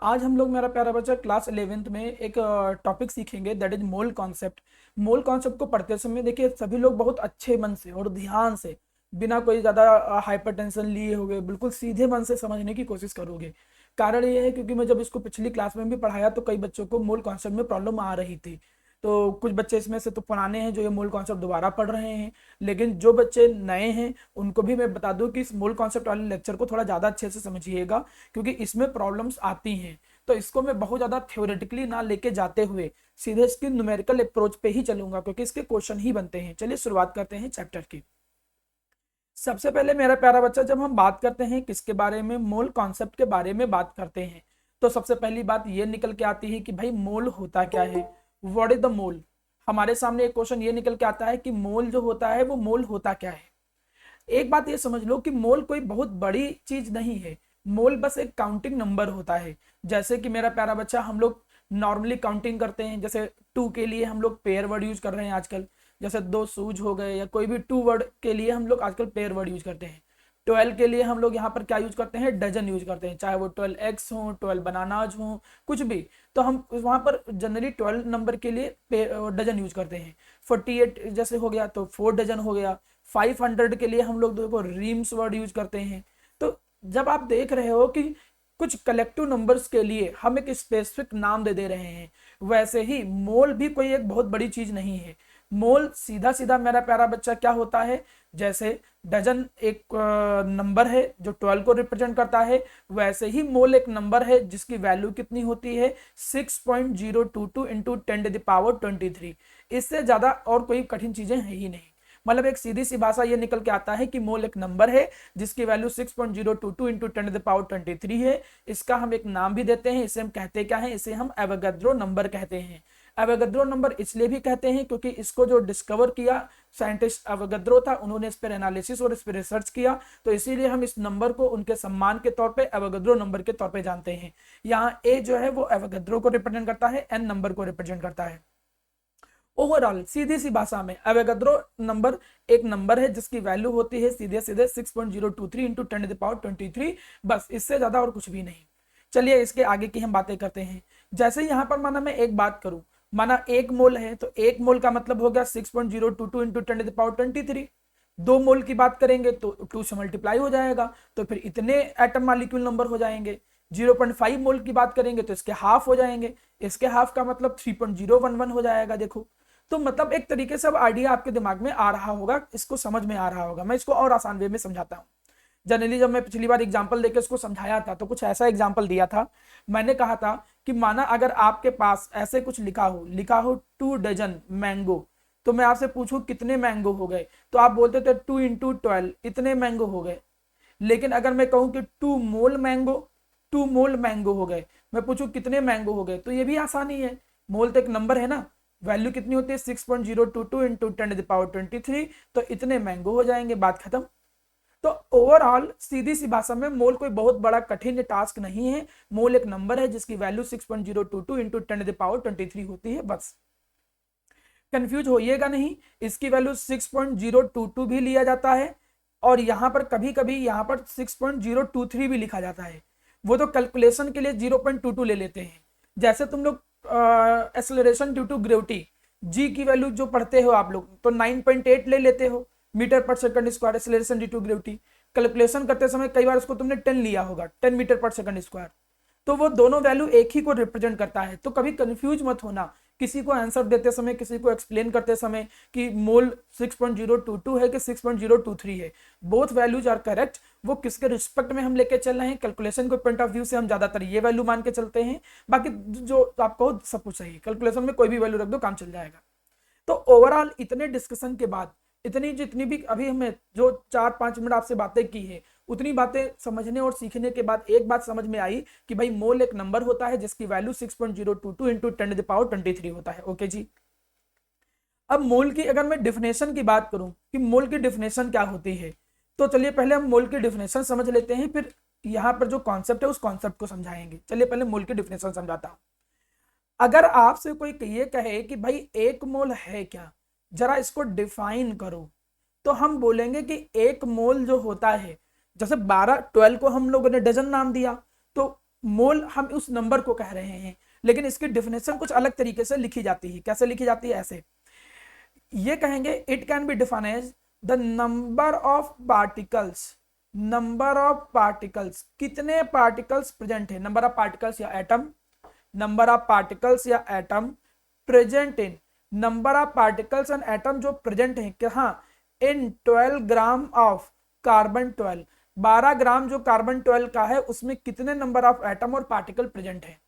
आज हम लोग मेरा प्यारा बच्चा क्लास 11th में एक टॉपिक सीखेंगे that is mole concept. Mole concept को पढ़ते समय देखिए सभी लोग बहुत अच्छे मन से और ध्यान से, बिना कोई ज़्यादा हाइपर टेंशन लिए हुए बिल्कुल सीधे मन से समझने की कोशिश करोगे। कारण ये है क्योंकि मैं जब इसको पिछली क्लास में भी पढ़ाया तो कई बच्चों को मोल कॉन्सेप्ट में प्रॉब्लम आ रही थी। तो कुछ बच्चे इसमें से तो पुराने हैं जो ये मूल कॉन्सेप्ट दोबारा पढ़ रहे हैं, लेकिन जो बच्चे नए हैं उनको भी मैं बता दूं कि इस मूल कॉन्सेप्ट वाले लेक्चर को थोड़ा ज़्यादा अच्छे से समझिएगा, क्योंकि इसमें प्रॉब्लम्स आती हैं। तो इसको मैं बहुत ज़्यादा थ्योरेटिकली ना लेके जाते हुए सीधे इसकी न्यूमेरिकल अप्रोच पे ही चलूंगा, क्योंकि इसके क्वेश्चन ही बनते हैं। चलिए शुरुआत करते हैं चैप्टर की। सबसे पहले मेरा प्यारा बच्चा, जब हम बात करते हैं किसके बारे में, मोल कॉन्सेप्ट के बारे में बात करते हैं, तो सबसे पहली बात ये निकल के आती है कि भाई मोल होता क्या है। What is the mole. हमारे सामने एक क्वेश्चन ये निकल के आता है कि मोल जो होता है वो मोल होता क्या है। एक बात ये समझ लो कि मोल कोई बहुत बड़ी चीज नहीं है। मोल बस एक काउंटिंग नंबर होता है। जैसे कि मेरा प्यारा बच्चा, हम लोग नॉर्मली काउंटिंग करते हैं, जैसे टू के लिए हम लोग पेयर वर्ड यूज कर रहे हैं आजकल। जैसे दो शूज हो गए, या कोई भी टू वर्ड के लिए हम लोग आजकल पेयर वर्ड यूज करते हैं। 12 के लिए हम लोग यहाँ पर क्या यूज करते हैं, डजन यूज करते हैं, चाहे वो 12 एग्स हो, 12 बनानाज हो, कुछ भी। तो हम वहां पर जनरली 12 नंबर के लिए डजन यूज करते हैं। 48 जैसे हो गया तो 4 डजन हो गया। 500 के लिए हम लोग देखो रीम्स वर्ड यूज करते हैं। तो जब आप देख रहे हो कि कुछ कलेक्टिव नंबर्स के लिए हम एक स्पेसिफिक नाम दे दे रहे हैं, वैसे ही मोल भी कोई एक बहुत बड़ी चीज नहीं है। मोल सीधा सीधा मेरा प्यारा बच्चा क्या होता है, जैसे डजन एक नंबर है जो 12 को रिप्रेजेंट करता है, वैसे ही मोल एक नंबर है जिसकी वैल्यू कितनी होती है, 6.022 इंटू 10⁻23। इससे ज्यादा और कोई कठिन चीजें हैं ही नहीं। मतलब एक सीधी सी भाषा ये निकल के आता है कि मोल एक नंबर है जिसकी वैल्यू 6.022 इंटू 10⁻23 है। इसका हम एक नाम भी देते हैं। इसे हम कहते क्या है, इसे हम एवोगाड्रो नंबर कहते हैं। एवोगाड्रो नंबर इसलिए भी कहते हैं क्योंकि इसको जो डिस्कवर किया साइंटिस्ट एवोगाड्रो था, उन्होंने इस पर एनालिसिस और इस पर रिसर्च किया, तो इसीलिए हम इस नंबर को उनके सम्मान के तौर पे एवोगाड्रो नंबर के तौर पे जानते हैं। यहाँ ए जो है वो एवोगाड्रो को रिप्रेजेंट करता है, एन नंबर को रिप्रेजेंट करता है। ओवरऑल सीधी सी भाषा में एवोगाड्रो नंबर एक नंबर है जिसकी वैल्यू होती है सीधे सीधे 6.023 इंटू 10⁻23। बस, इससे ज्यादा और कुछ भी नहीं। चलिए इसके आगे की हम बातें करते हैं। जैसे यहाँ पर माना मैं एक बात करूं, माना एक मोल है तो एक मोल का मतलब हो गया 6.022 इंटू 10⁻23। दो मोल की बात करेंगे तो 2 से मल्टीप्लाई हो जाएगा, तो फिर इतने एटम मालिक्यूल नंबर हो जाएंगे। 0.5 मोल की बात करेंगे तो इसके हाफ हो जाएंगे, इसके हाफ का मतलब 3.011 हो जाएगा। देखो, तो मतलब एक तरीके से अब आइडिया आपके दिमाग में आ रहा होगा, इसको समझ में आ रहा होगा। मैं इसको और आसान वे में समझाता हूँ। जनरली जब मैं पिछली बार एग्जांपल देकर इसको समझाया था तो कुछ ऐसा एग्जांपल दिया था। मैंने कहा था कि माना अगर आपके पास ऐसे कुछ लिखा हो 2 डजन मैंगो, तो मैं आपसे पूछूं कितने मैंगो हो गए, तो आप बोलते थे 2 इंटू 12 इतने मैंगो हो गए। लेकिन अगर मैं कहूं कि 2 मोल मैंगो हो गए, मैं पूछूं कितने मैंगो हो गए, तो ये भी आसानी है। मोल तो एक नंबर है ना, वैल्यू कितनी होती है 6.022 इंटू 10⁻23, तो इतने मैंगो हो जाएंगे, बात खत्म। तो ओवरऑल सीधी सी भाषा में मोल कोई बहुत बड़ा कठिन टास्क नहीं है। मोल एक नंबर है जिसकी वैल्यू 6.022 इंटू 10⁻23 होती है, बस। कंफ्यूज होइएगा नहीं, इसकी वैल्यू 6.022 भी लिया जाता है, और यहां पर कभी कभी यहां पर 6.023 भी लिखा जाता है। वो तो कैलकुलेशन के लिए 0.22 ले लेते हैं। जैसे तुम लोग एक्सेलरेशन ड्यू टू ग्रेविटी, जी की वैल्यू जो पढ़ते हो आप लोग, तो 9.8 ले लेते हो metre per second square, acceleration due to gravity. Calculation करते समय कई बार उसको तुमने 10 लिया होगा, 10 मीटर पर सेकंड स्क्वायर। तो वो दोनों वैल्यू एक ही को रिप्रेजेंट करता है। तो कभी कंफ्यूज मत होना किसी को आंसर देते समय, किसी को एक्सप्लेन करते समय कि मोल 6.022 है कि 6.023 है। Both values are correct. वो किसके रिस्पेक्ट में हम लेके चल रहे हैं, कैलकुलेशन के पॉइंट ऑफ व्यू से हम ज्यादातर ये वैल्यू मान के चलते हैं। बाकी जो आपको सब कुछ सही है, कैलकुलेशन में कोई भी वैल्यू रख दो, काम चल जाएगा। तो ओवरऑल इतने डिस्कशन के बाद, इतनी जितनी भी अभी हमें जो 4-5 मिनट आपसे बातें की है, उतनी बातें समझने और सीखने के बाद एक बात समझ में आई कि भाई मोल एक नंबर होता है जिसकी वैल्यू 6.022 इंटू 10⁻23 होता है। ओके जी। अब मोल की अगर मैं डिफिनेशन की बात करूं कि मोल की डिफिनेशन क्या होती है, तो चलिए पहले हम मोल की डिफिनेशन समझ लेते हैं, फिर यहां पर जो कॉन्सेप्ट है उस कॉन्सेप्ट को समझाएंगे। चलिए पहले मोल की डिफिनेशन समझाता हूं। अगर आपसे कोई ये कहे कि भाई एक मोल है क्या, जरा इसको डिफाइन करो, तो हम बोलेंगे कि एक मोल जो होता है, जैसे 12 को हम लोगों ने डजन नाम दिया, तो मोल हम उस नंबर को कह रहे हैं, लेकिन इसकी डिफिनेशन कुछ अलग तरीके से लिखी जाती है। कैसे लिखी जाती है? ऐसे, ये कहेंगे it can be define as the number of particles, number of particles, कितने पार्टिकल्स प्रेजेंट है, नंबर ऑफ पार्टिकल्स या एटम, नंबर ऑफ पार्टिकल्स या atom present in, number of particles and atom जो प्रेजेंट है कहाँ, इन 12 ग्राम ऑफ कार्बन 12, 12 ग्राम जो carbon 12 का है उसमें कितने नंबर ऑफ एटम और पार्टिकल प्रेजेंट है।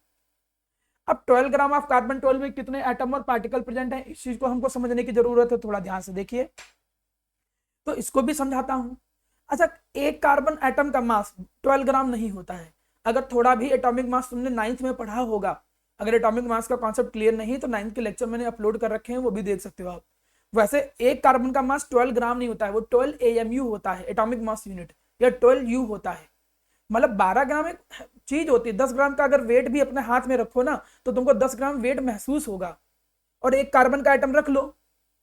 अब 12 ग्राम ऑफ कार्बन 12 में कितने एटम और पार्टिकल प्रेजेंट है, इस चीज को हमको समझने की जरूरत है, थोड़ा ध्यान से देखिए। तो इसको भी समझाता हूं। अच्छा, एक कार्बन एटम का मास 12 ग्राम नहीं होता है। अगर थोड़ा भी एटॉमिक मास तुमने 9th में पढ़ा होगा, अगर एटॉमिक मास का कॉन्सेप्ट क्लियर नहीं तो 9th के लेक्चर मैंने अपलोड कर रखे हैं, वो भी देख सकते हो आप। वैसे एक कार्बन का मास 12 ग्राम नहीं होता है, वो 12 AMU होता है, एटॉमिक मास यूनिट, या 12 U होता है। मतलब 12 ग्राम एक चीज होती है। 10 ग्राम का अगर वेट भी अपने हाथ में रखो ना तो तुमको 10 ग्राम वेट महसूस होगा। और एक कार्बन का आइटम रख लो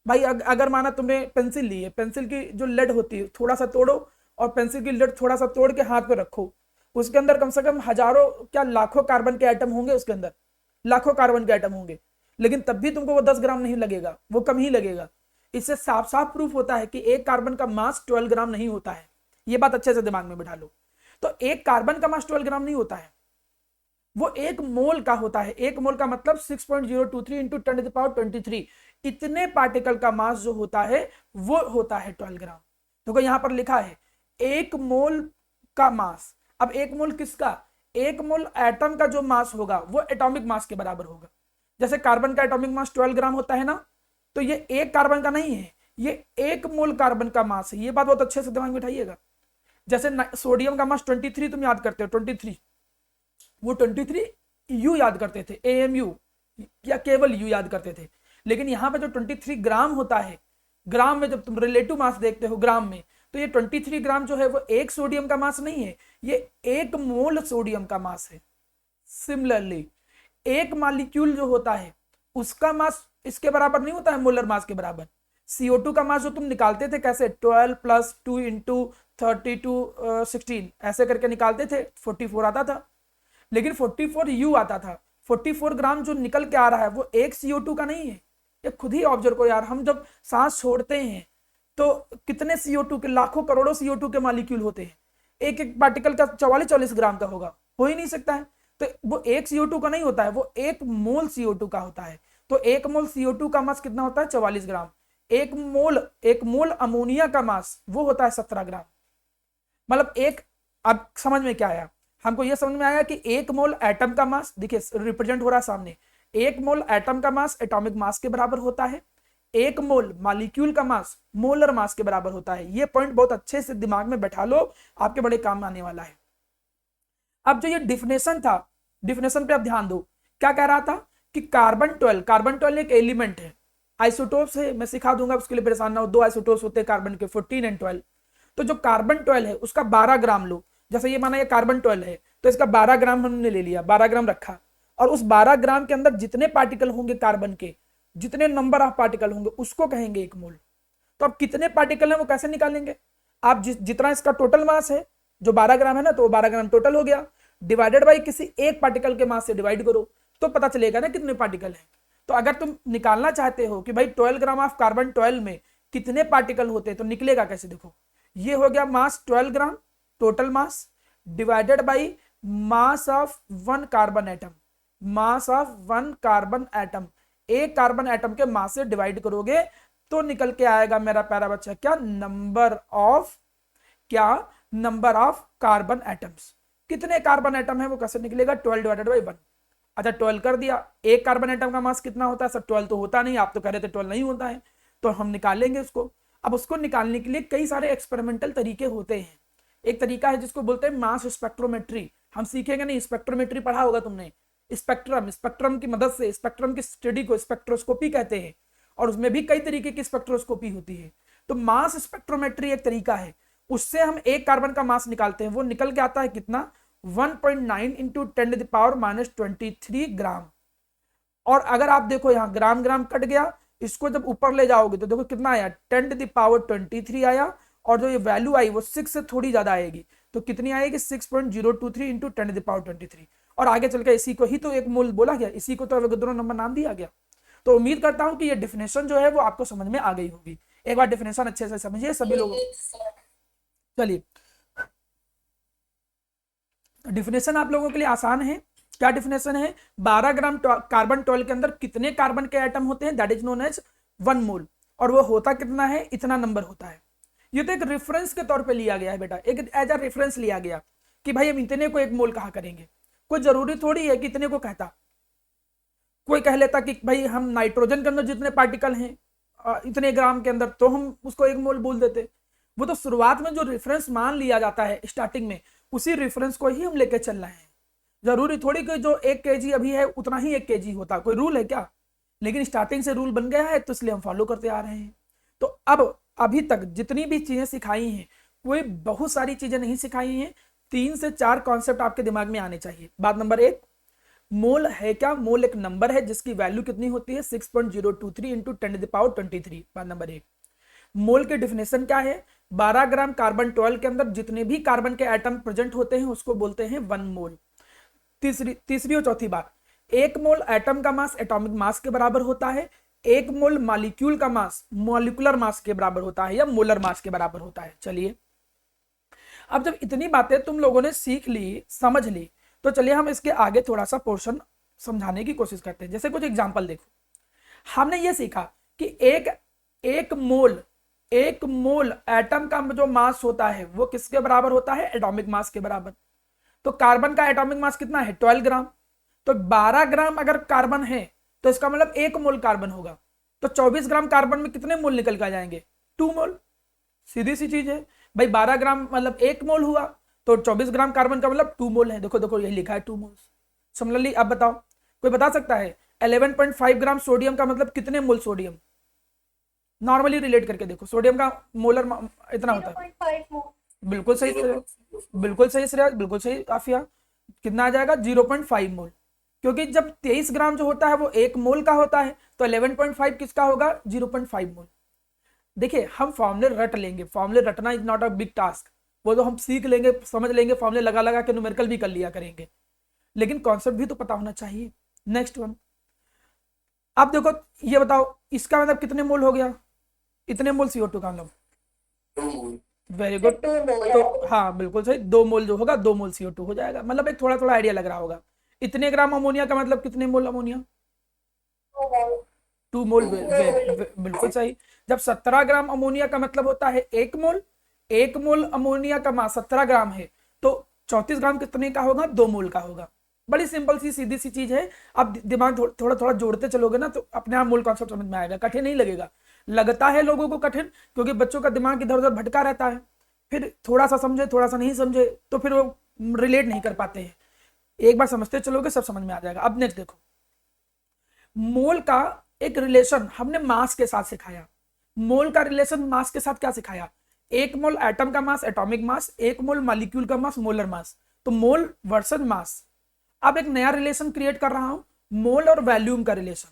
भाई, अगर माना तुमने पेंसिल ली है, पेंसिल की जो लेड होती है थोड़ा सा तोड़ो और पेंसिल की लेड थोड़ा सा तोड़ के हाथ पे रखो, उसके अंदर कम से कम हजारों क्या लाखों कार्बन के आइटम होंगे, उसके अंदर लाखों कार्बन के आइटम होंगे, लेकिन तब भी तुमको वो 10 ग्राम नहीं लगेगा, वो कम ही लगेगा। इससे साफ साफ प्रूफ होता है कि एक कार्बन का मास 12 ग्राम नहीं होता है। ये बात अच्छे से दिमाग में बिठा लो। तो एक कार्बन का मास 12 ग्राम नहीं होता है, वो एक मोल का होता है। एक मोल का मतलब 6.023 इंटू 10⁻23, इतने पार्टिकल का मास जो होता है वो होता है 12 ग्राम। देखो यहां पर लिखा है एक मोल का मास। अब एक मोल किसका? एक मोल एटम का जो मास होगा वो एटॉमिक मास के बराबर होगा। जैसे कार्बन का एटॉमिक मास 12 ग्राम होता है ना, तो ये एक कार्बन का नहीं है, ये एक मोल कार्बन का मास है। ये बात बहुत अच्छे से दिमाग में बिठाइएगा। जैसे सोडियम का मास 23 तुम याद करते हो, 23, वो 23 यू याद करते थे, AMU, या केवल यू याद करते थे। लेकिन यहां पे जो 23 ग्राम होता है, ग्राम में जब तुम रिलेटिव मास देखते हो ग्राम में, तो ये 23 ग्राम जो है वो एक सोडियम का मास नहीं है, ये एक मोल सोडियम का मास है। सिमिलरली एक मॉलिक्यूल जो होता है उसका मास इसके बराबर नहीं होता है, मोलर मास के बराबर। CO2 का मास जो तुम निकालते थे कैसे, 12 + 2 इंटू 32 16 ऐसे करके निकालते थे, 44 आता था। लेकिन 44 U आता था। 44 ग्राम जो निकल के आ रहा है वो एक CO2 का नहीं है। ये खुद ही ऑब्जर्व करो यार, हम जब सांस छोड़ते हैं तो कितने CO2 के, लाखों करोड़ों CO2 के मॉलिक्यूल होते हैं, एक एक पार्टिकल का 44 ग्राम का होगा, हो ही नहीं सकता है। तो वो एक CO2 का नहीं होता है, वो एक मोल CO2 का होता है। तो एक मोल CO2 का मास कितना होता है? 44 ग्राम। एक मोल अमोनिया का मास वो होता है 17 ग्राम। मतलब एक, अब समझ में क्या आया? हमको यह समझ में आया कि एक मोल एटम का मास, देखिए रिप्रेजेंट हो रहा है सामने, एक मोल एटम का मास एटॉमिक मास के बराबर होता है, एक मोल मॉलिक्यूल का मास मोलर मास के बराबर होता है। ये पॉइंट बहुत अच्छे से दिमाग में बैठा लो, आपके बड़े काम आने वाला है। अब जो ये डिफिनेशन था, डिफिनेशन पे आप ध्यान दो, क्या कह रहा था कि कार्बन 12 एक एलिमेंट है। आइसोटोप्स है, मैं सिखा दूंगा, उसके लिए परेशान ना हो। 2 आइसोटोप्स होते हैं कार्बन के, 14 और 12। तो जो कार्बन 12 है उसका 12 ग्राम लो। जैसे ये माना ये कार्बन 12 है तो इसका 12 ग्राम हमने ले लिया, 12 ग्राम रखा, और उस 12 ग्राम के अंदर जितने पार्टिकल होंगे कार्बन के, जितने नंबर ऑफ पार्टिकल होंगे उसको कहेंगे एक मोल। तो अब कितने पार्टिकल हैं वो कैसे निकालेंगे? आप जितना इसका टोटल मास है जो 12 ग्राम है ना, तो 12 ग्राम टोटल हो गया, डिवाइडेड बाई किसी एक पार्टिकल के मास से डिवाइड करो तो पता चलेगा ना कितने पार्टिकल हैं। तो अगर तुम निकालना चाहते हो कि भाई 12 ग्राम ऑफ कार्बन 12 में कितने पार्टिकल होते हैं तो निकलेगा कैसे? देखो ये हो गया mass 12 gram total mass divided by mass of 1 carbon atom, mass of 1 carbon atom. एक कार्बन एटम के मास से डिवाइड करोगे तो निकल के आएगा मेरा प्यारा बच्चा क्या, नंबर ऑफ कार्बन एटम्स। कितने कार्बन एटम है वो कैसे निकलेगा? 12 डिवाइडेड बाई 1। अच्छा 12 कर दिया, एक कार्बन एटम का मास कितना होता है सर? 12 तो होता नहीं, आप तो कह रहे थे 12 नहीं होता है, तो हम निकालेंगे उसको। अब उसको निकालने के लिए कई सारे एक्सपेरिमेंटल तरीके होते हैं। एक तरीका है जिसको बोलते हैं मास स्पेक्ट्रोमेट्री। हम सीखेंगे नहीं, स्पेक्ट्रोमेट्री पढ़ा होगा तुमने। स्पेक्ट्रम की मदद से, स्पेक्ट्रम की स्टडी को स्पेक्ट्रोस्कोपी कहते हैं, और उसमें भी कई तरीके की स्पेक्ट्रोस्कोपी होती है। तो मास स्पेक्ट्रोमेट्री एक तरीका है, उससे हम एक कार्बन का मास निकालते हैं। वो निकल के आता है कितना? 1.9 इंटू 10⁻23 ग्राम। और अगर आप देखो यहाँ ग्राम ग्राम कट गया, इसको जब ऊपर ले जाओगे तो देखो कितना आया, 10⁻23 आया, और जो ये वैल्यू आई वो 6 से थोड़ी ज्यादा आएगी, तो कितनी आएगी? 6.023 इंटू 10⁻23। और आगे चल के इसी को ही तो एक मोल बोला गया, इसी को तो एवोगैड्रो नंबर नाम दिया गया। तो उम्मीद करता हूं कि ये डेफिनेशन जो है वो आपको समझ में आ गई होगी। एक बार डेफिनेशन अच्छे से समझिए सभी लोगों। चलिए, डिफिनेशन आप लोगों के लिए आसान है। क्या डिफिनेशन है? 12 ग्राम कार्बन 12 के अंदर कितने कार्बन के एटम होते हैं? दैट इज नोन एज 1 मोल। और वो होता कितना है? इतना नंबर होता है। ये तो एक रेफरेंस के तौर पे लिया गया है बेटा, एक एज अ रेफरेंस लिया गया कि भाई हम इतने को 1 मोल कहा करेंगे। कोई जरूरी थोड़ी है कि इतने को कहता। कोई कह लेता कि भाई हम नाइट्रोजन के अंदर जितने पार्टिकल हैं इतने ग्राम के अंदर, तो हम उसको 1 मोल बोल देते। वो तो शुरुआत में जो रेफरेंस मान लिया जाता है स्टार्टिंग में, उसी रेफरेंस को ही हम लेके चल रहे हैं। जरूरी थोड़ी कि जो 1 kg अभी है उतना ही 1 kg होता, कोई रूल है क्या? लेकिन स्टार्टिंग से रूल बन गया है तो इसलिए हम फॉलो करते आ रहे हैं। तो अब अभी तक जितनी भी चीजें सिखाई हैं, कोई बहुत सारी चीजें नहीं सिखाई हैं। 3 से 4 कॉन्सेप्ट आपके दिमाग में आने चाहिए। बात नंबर 1, मोल है क्या? मोल एक नंबर है जिसकी वैल्यू कितनी होती है? 6.023 इंटू 10⁻23। बात नंबर 1। मोल के डिफिनेशन क्या है? 12 ग्राम कार्बन 12 के अंदर जितने भी कार्बन के एटम प्रेजेंट होते हैं उसको बोलते हैं 1 मोल। तीसरी और चौथी बात, 1 मोल एटम का मास एटॉमिक मास के बराबर होता है। 1 मोल मॉलिक्यूल का मास मॉलिक्यूलर मास के बराबर होता है या मोलर मास के बराबर होता है। चलिए, अब जब इतनी बातें तुम लोगों ने सीख ली, समझ ली, तो चलिए हम इसके आगे थोड़ा सा पोर्शन समझाने की कोशिश करते हैं। जैसे कुछ एग्जांपल देखो, हमने ये सीखा कि एक मोल एटम का जो मास होता है वो किसके बराबर होता है? एटॉमिक मास के बराबर। तो कार्बन का एटॉमिक मास कितना है? 12 ग्राम। तो 12 ग्राम अगर कार्बन है तो इसका मतलब 1 मोल कार्बन होगा। तो 24 ग्राम कार्बन में कितने मोल निकल कर जाएंगे? 2 मोल। सीधी सी चीज है भाई, 12 ग्राम मतलब 1 मोल हुआ, तो 24 ग्राम कार्बन का मतलब 2 मोल है। देखो देखो यही लिखा है 2 मोल। सिमिलरली अब बताओ, कोई बता सकता है 11.5 ग्राम सोडियम का मतलब कितने मोल सोडियम? नॉर्मली रिलेट करके देखो, सोडियम का मोलर इतना होता है। 0.5 मोल। बिल्कुल सही, बिल्कुल सही श्रेया, बिल्कुल सही आफिया। कितना आ जाएगा? 0.5 मोल। क्योंकि जब 23 ग्राम जो होता है वो 1 मोल का होता है, तो 11.5 किसका होगा? 0.5 मोल। देखिए, हम फॉर्मूले रट लेंगे, फॉर्मूले रटना is not a big task. वो तो हम सीख लेंगे, समझ लेंगे, फॉर्मूले लगा लगा के न्यूमेरिकल भी कर लिया करेंगे, लेकिन कॉन्सेप्ट भी तो पता होना चाहिए। नेक्स्ट वन, अब देखो, ये बताओ इसका मतलब कितने मोल हो गया? इतने मोल CO2 का मतलब। Very good. 2 मोल तो है। हाँ बिल्कुल सही, 2 मोल जो होगा 2 मोल CO2 हो जाएगा। मतलब एक थोड़ा थोड़ा आइडिया लग रहा होगा। इतने ग्राम अमोनिया का मतलब कितने मोल अमोनिया? 2 मोल। 2 मोल। बिल्कुल सही। जब 17 ग्राम अमोनिया का मतलब होता है 1 मोल, 1 मोल अमोनिया का मास 17 ग्राम है, तो 34 ग्राम कितने का होगा? 2 मोल का होगा। बड़ी सिंपल सी सीधी सी चीज है। अब दिमाग थोड़ा थोड़ा जोड़ते चलोगे ना तो अपने आप मूल कॉन्सेप्ट समझ में आएगा, कठिन नहीं लगेगा। लगता है लोगों को कठिन क्योंकि बच्चों का दिमाग इधर उधर भटका रहता है, फिर थोड़ा सा समझे थोड़ा सा नहीं समझे तो फिर वो रिलेट नहीं कर पाते हैं। एक बार समझते चलोगे सब समझ में आ जाएगा। अब नेक्स्ट देखो, मोल का एक रिलेशन हमने मास के साथ सिखाया। मोल का रिलेशन मास के साथ क्या सिखाया? 1 मोल एटम का मास एटॉमिक मास, 1 मोल मॉलिक्यूल का मास मोलर मास। तो मोल वर्सेस मास। अब एक नया रिलेशन क्रिएट कर रहा हूं, मोल और वॉल्यूम का रिलेशन।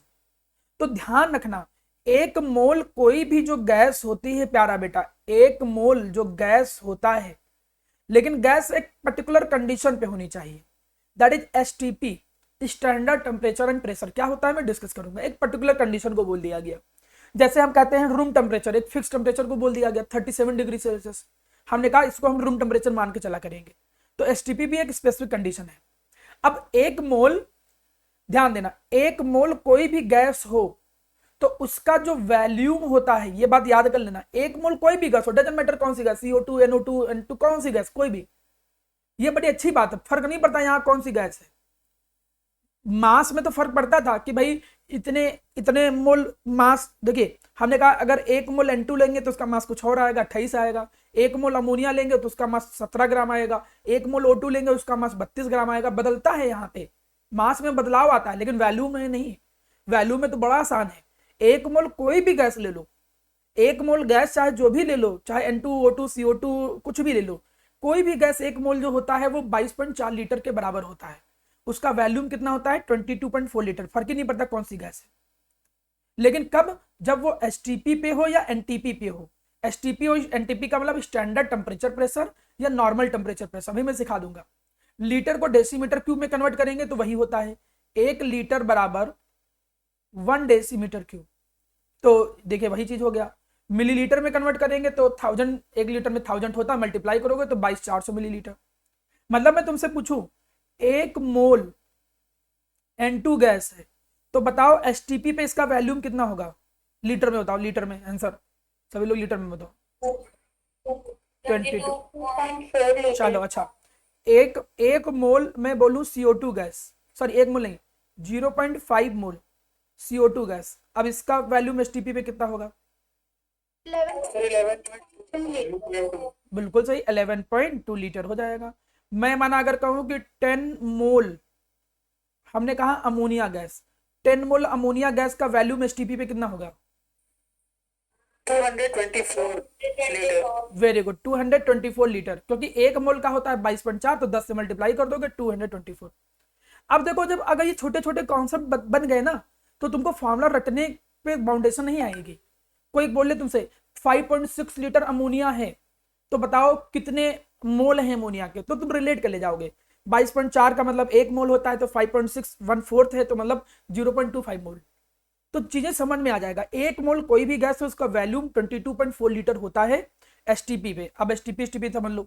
तो ध्यान रखना, 1 मोल कोई भी जो गैस होती है प्यारा बेटा, 1 मोल जो गैस होता है, लेकिन गैस एक पर्टिकुलर कंडीशन पे होनी चाहिए, that is STP, standard temperature and pressure. क्या होता है मैं डिस्कस करूंगा। एक पर्टिकुलर कंडीशन को बोल दिया गया, जैसे हम कहते हैं रूम टेम्परेचर, एक फिक्स टेम्परेचर को बोल दिया गया 37 डिग्री सेल्सियस। हमने कहा इसको हम रूम टेम्परेचर मान के चला करेंगे, तो STP भी एक स्पेसिफिक कंडीशन है। अब 1 मोल, ध्यान देना, 1 मोल कोई भी गैस हो तो उसका जो वैल्यूम होता है, ये बात याद कर लेना, 1 मोल कोई भी गैस हो, डजंट मैटर कौन सी गैस, CO2 NO2 N2 कौन सी गैस, कोई भी, ये बड़ी अच्छी बात है, फर्क नहीं पड़ता यहां कौन सी गैस है। मास में तो फर्क पड़ता था कि भाई इतने इतने मोल मास। देखिए हमने कहा अगर 1 मोल N2 लेंगे तो उसका मास कुछ और आएगा, 28 आएगा। 1 मोल अमोनिया लेंगे तो उसका मास 17 ग्राम आएगा। 1 मोल O2 लेंगे उसका मास 32 ग्राम आएगा। बदलता है यहाँ पे, मास में बदलाव आता है, लेकिन वैल्यू में नहीं। वैल्यू में तो बड़ा आसान है। 1 मोल कोई भी गैस ले लो, 1 मोल गैस चाहे जो भी ले लो, चाहे N2 O2 CO2 कुछ भी ले लो, कोई भी गैस 1 मोल जो होता है वो 22.4 लीटर के बराबर होता है। उसका वैल्यूम कितना होता है? 22.4 लीटर। फर्क ही नहीं पड़ता कौन सी गैस है। लेकिन कब? जब वो STP पे हो या NTP पे हो। STP और NTP का मतलब स्टैंडर्ड टेम्परेचर प्रेशर या नॉर्मल टेम्परेचर प्रेशर, अभी मैं सिखा दूंगा। लीटर को डेसीमीटर क्यूब में कन्वर्ट करेंगे तो वही होता है 1 लीटर बराबर 1 डेसीमीटर क्यूब। तो देखिए वही चीज हो गया। मिलीलीटर में कन्वर्ट करेंगे तो 1000, 1 लीटर में 1000 होता है, मल्टीप्लाई करोगे तो 22,400 मिलीलीटर। मतलब मैं तुमसे पूछूं 1 मोल N2 गैस है, तो बताओ एसटीपी पे इसका वैल्यूम कितना होगा, लीटर में बताओ, लीटर में आंसर, सभी लोग लीटर में बताओ। 22। 2.4 चलो लीटर। अच्छा, एक एक मोल मैं बोलूं CO2 गैस, सॉरी एक मोल नहीं, 0.5 मोल CO2 गैस, अब इसका वैल्यूम एसटीपी पे कितना होगा? 11.2 लीटर। बिल्कुल सही, 11.2 लीटर हो जाएगा। मैं माना अगर कहूं कि 10 मोल, हमने कहा अमोनिया गैस, 10 मोल अमोनिया गैस का वैल्यूम एसटीपी पे कितना होगा? 224 लीटर। वेरी गुड, 224 लीटर, क्योंकि 1 मोल का होता है 22.4, तो 10 से मल्टीप्लाई कर दोगे 224। अब देखो जब अगर ये छोटे छोटे कॉन्सेप्ट बन गए ना, तो तुमको फॉर्मूला रटने पे बाउंडेशन नहीं आएगी। कोई बोले तुमसे 5.6 लीटर अमोनिया है, तो बताओ कितने मोल है अमोनिया के, तो तुम रिलेट कर ले जाओगे। 22.4 का मतलब 1 मोल होता है, तो 5.6 1/4 है, तो मतलब 0.25 मोल। तो चीजें समझ में आ जाएगा। 1 मोल कोई भी गैस है उसका वैल्यूम 22.4 लीटर होता है एसटीपी पे। अब एसटीपी समझ लो।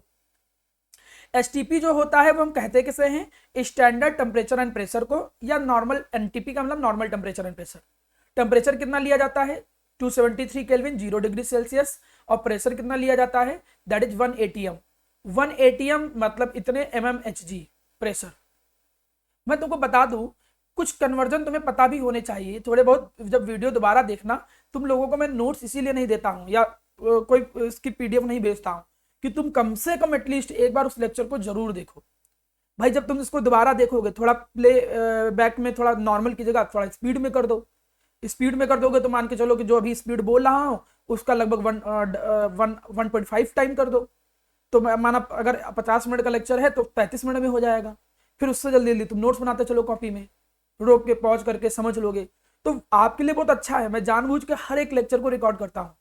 एसटीपी जो होता है वो हम कहते किसे हैं? स्टैंडर्ड टेम्परेचर एंड प्रेशर को, या नॉर्मल, एनटीपी का मतलब normal temperature and pressure. Temperature कितना लिया जाता है? 273 केल्विन, 0 डिग्री सेल्सियस। और प्रेशर कितना लिया जाता है? That is 1 ATM. 1 एटीएम मतलब इतने MMHg प्रेशर। मैं तुमको बता दूं, कुछ कन्वर्जन तुम्हें पता भी होने चाहिए थोड़े बहुत। जब वीडियो दोबारा देखना, तुम लोगों को मैं नोट्स इसीलिए नहीं देता हूं या कोई इसकी पीडीएफ नहीं भेजता हूं कि तुम कम से कम एटलीस्ट एक बार उस लेक्चर को जरूर देखो। भाई जब तुम इसको दोबारा देखोगे, थोड़ा प्ले बैक में थोड़ा नॉर्मल की जगह थोड़ा स्पीड में कर दो। स्पीड में कर दोगे तो मान के चलो कि जो अभी स्पीड बोल रहा हूँ उसका लगभग 1.5 टाइम कर दो। तो माना अगर 50 मिनट का लेक्चर है तो 35 मिनट में हो जाएगा। फिर उससे जल्दी जल्दी तुम नोट्स बनाते चलो कॉपी में, रोक के पॉज करके समझ लोगे। तो आपके लिए बहुत अच्छा है, मैं जानबूझ के हर एक लेक्चर को रिकॉर्ड करता हूँ।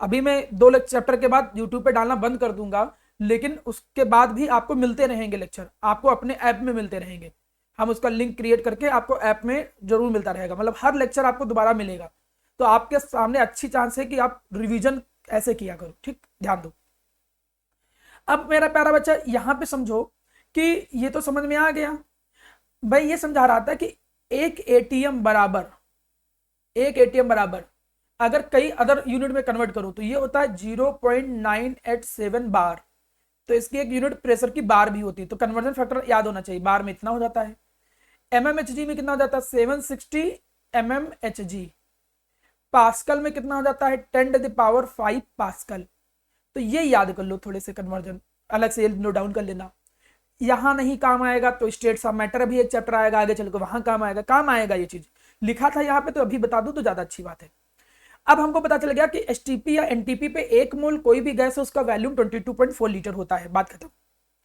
अभी मैं 2 चैप्टर के बाद यूट्यूब पे डालना बंद कर दूंगा, लेकिन उसके बाद भी आपको मिलते रहेंगे लेक्चर, आपको अपने ऐप में मिलते रहेंगे। हम उसका लिंक क्रिएट करके आपको ऐप में जरूर मिलता रहेगा, मतलब हर लेक्चर आपको दोबारा मिलेगा। तो आपके सामने अच्छी चांस है कि आप रिवीजन ऐसे किया करो, ठीक, ध्यान दो। अब मेरा प्यारा बच्चा यहाँ पे समझो कि ये तो समझ में आ गया। भाई ये समझा रहा था कि एक एटीएम बराबर, एक एटीएम बराबर अगर कई अदर यूनिट में कन्वर्ट करो तो ये होता है 0.987 बार। तो इसकी एक यूनिट प्रेशर की बार भी होती है, तो कन्वर्जन फैक्टर याद होना चाहिए। बार में इतना हो जाता है, MMHg में कितना हो जाता है? 760 MMHg। पास्कल में कितना हो जाता है? 10⁵ पास्कल। तो ये याद कर लो, थोड़े से कन्वर्जन अलग से नोट डाउन कर लेना। यहां नहीं काम आएगा तो स्टेट्स ऑफ मैटर अभी एक चैप्टर आएगा आगे चल के, वहां काम आएगा, काम आएगा। ये चीज लिखा था यहाँ पे तो अभी बता दूं तो ज्यादा अच्छी बात है। अब हमको पता चल गया कि एसटीपी या एनटीपी पे 1 मोल कोई भी गैस है उसका वैल्यूम 22.4 लीटर होता है, बात खत्म।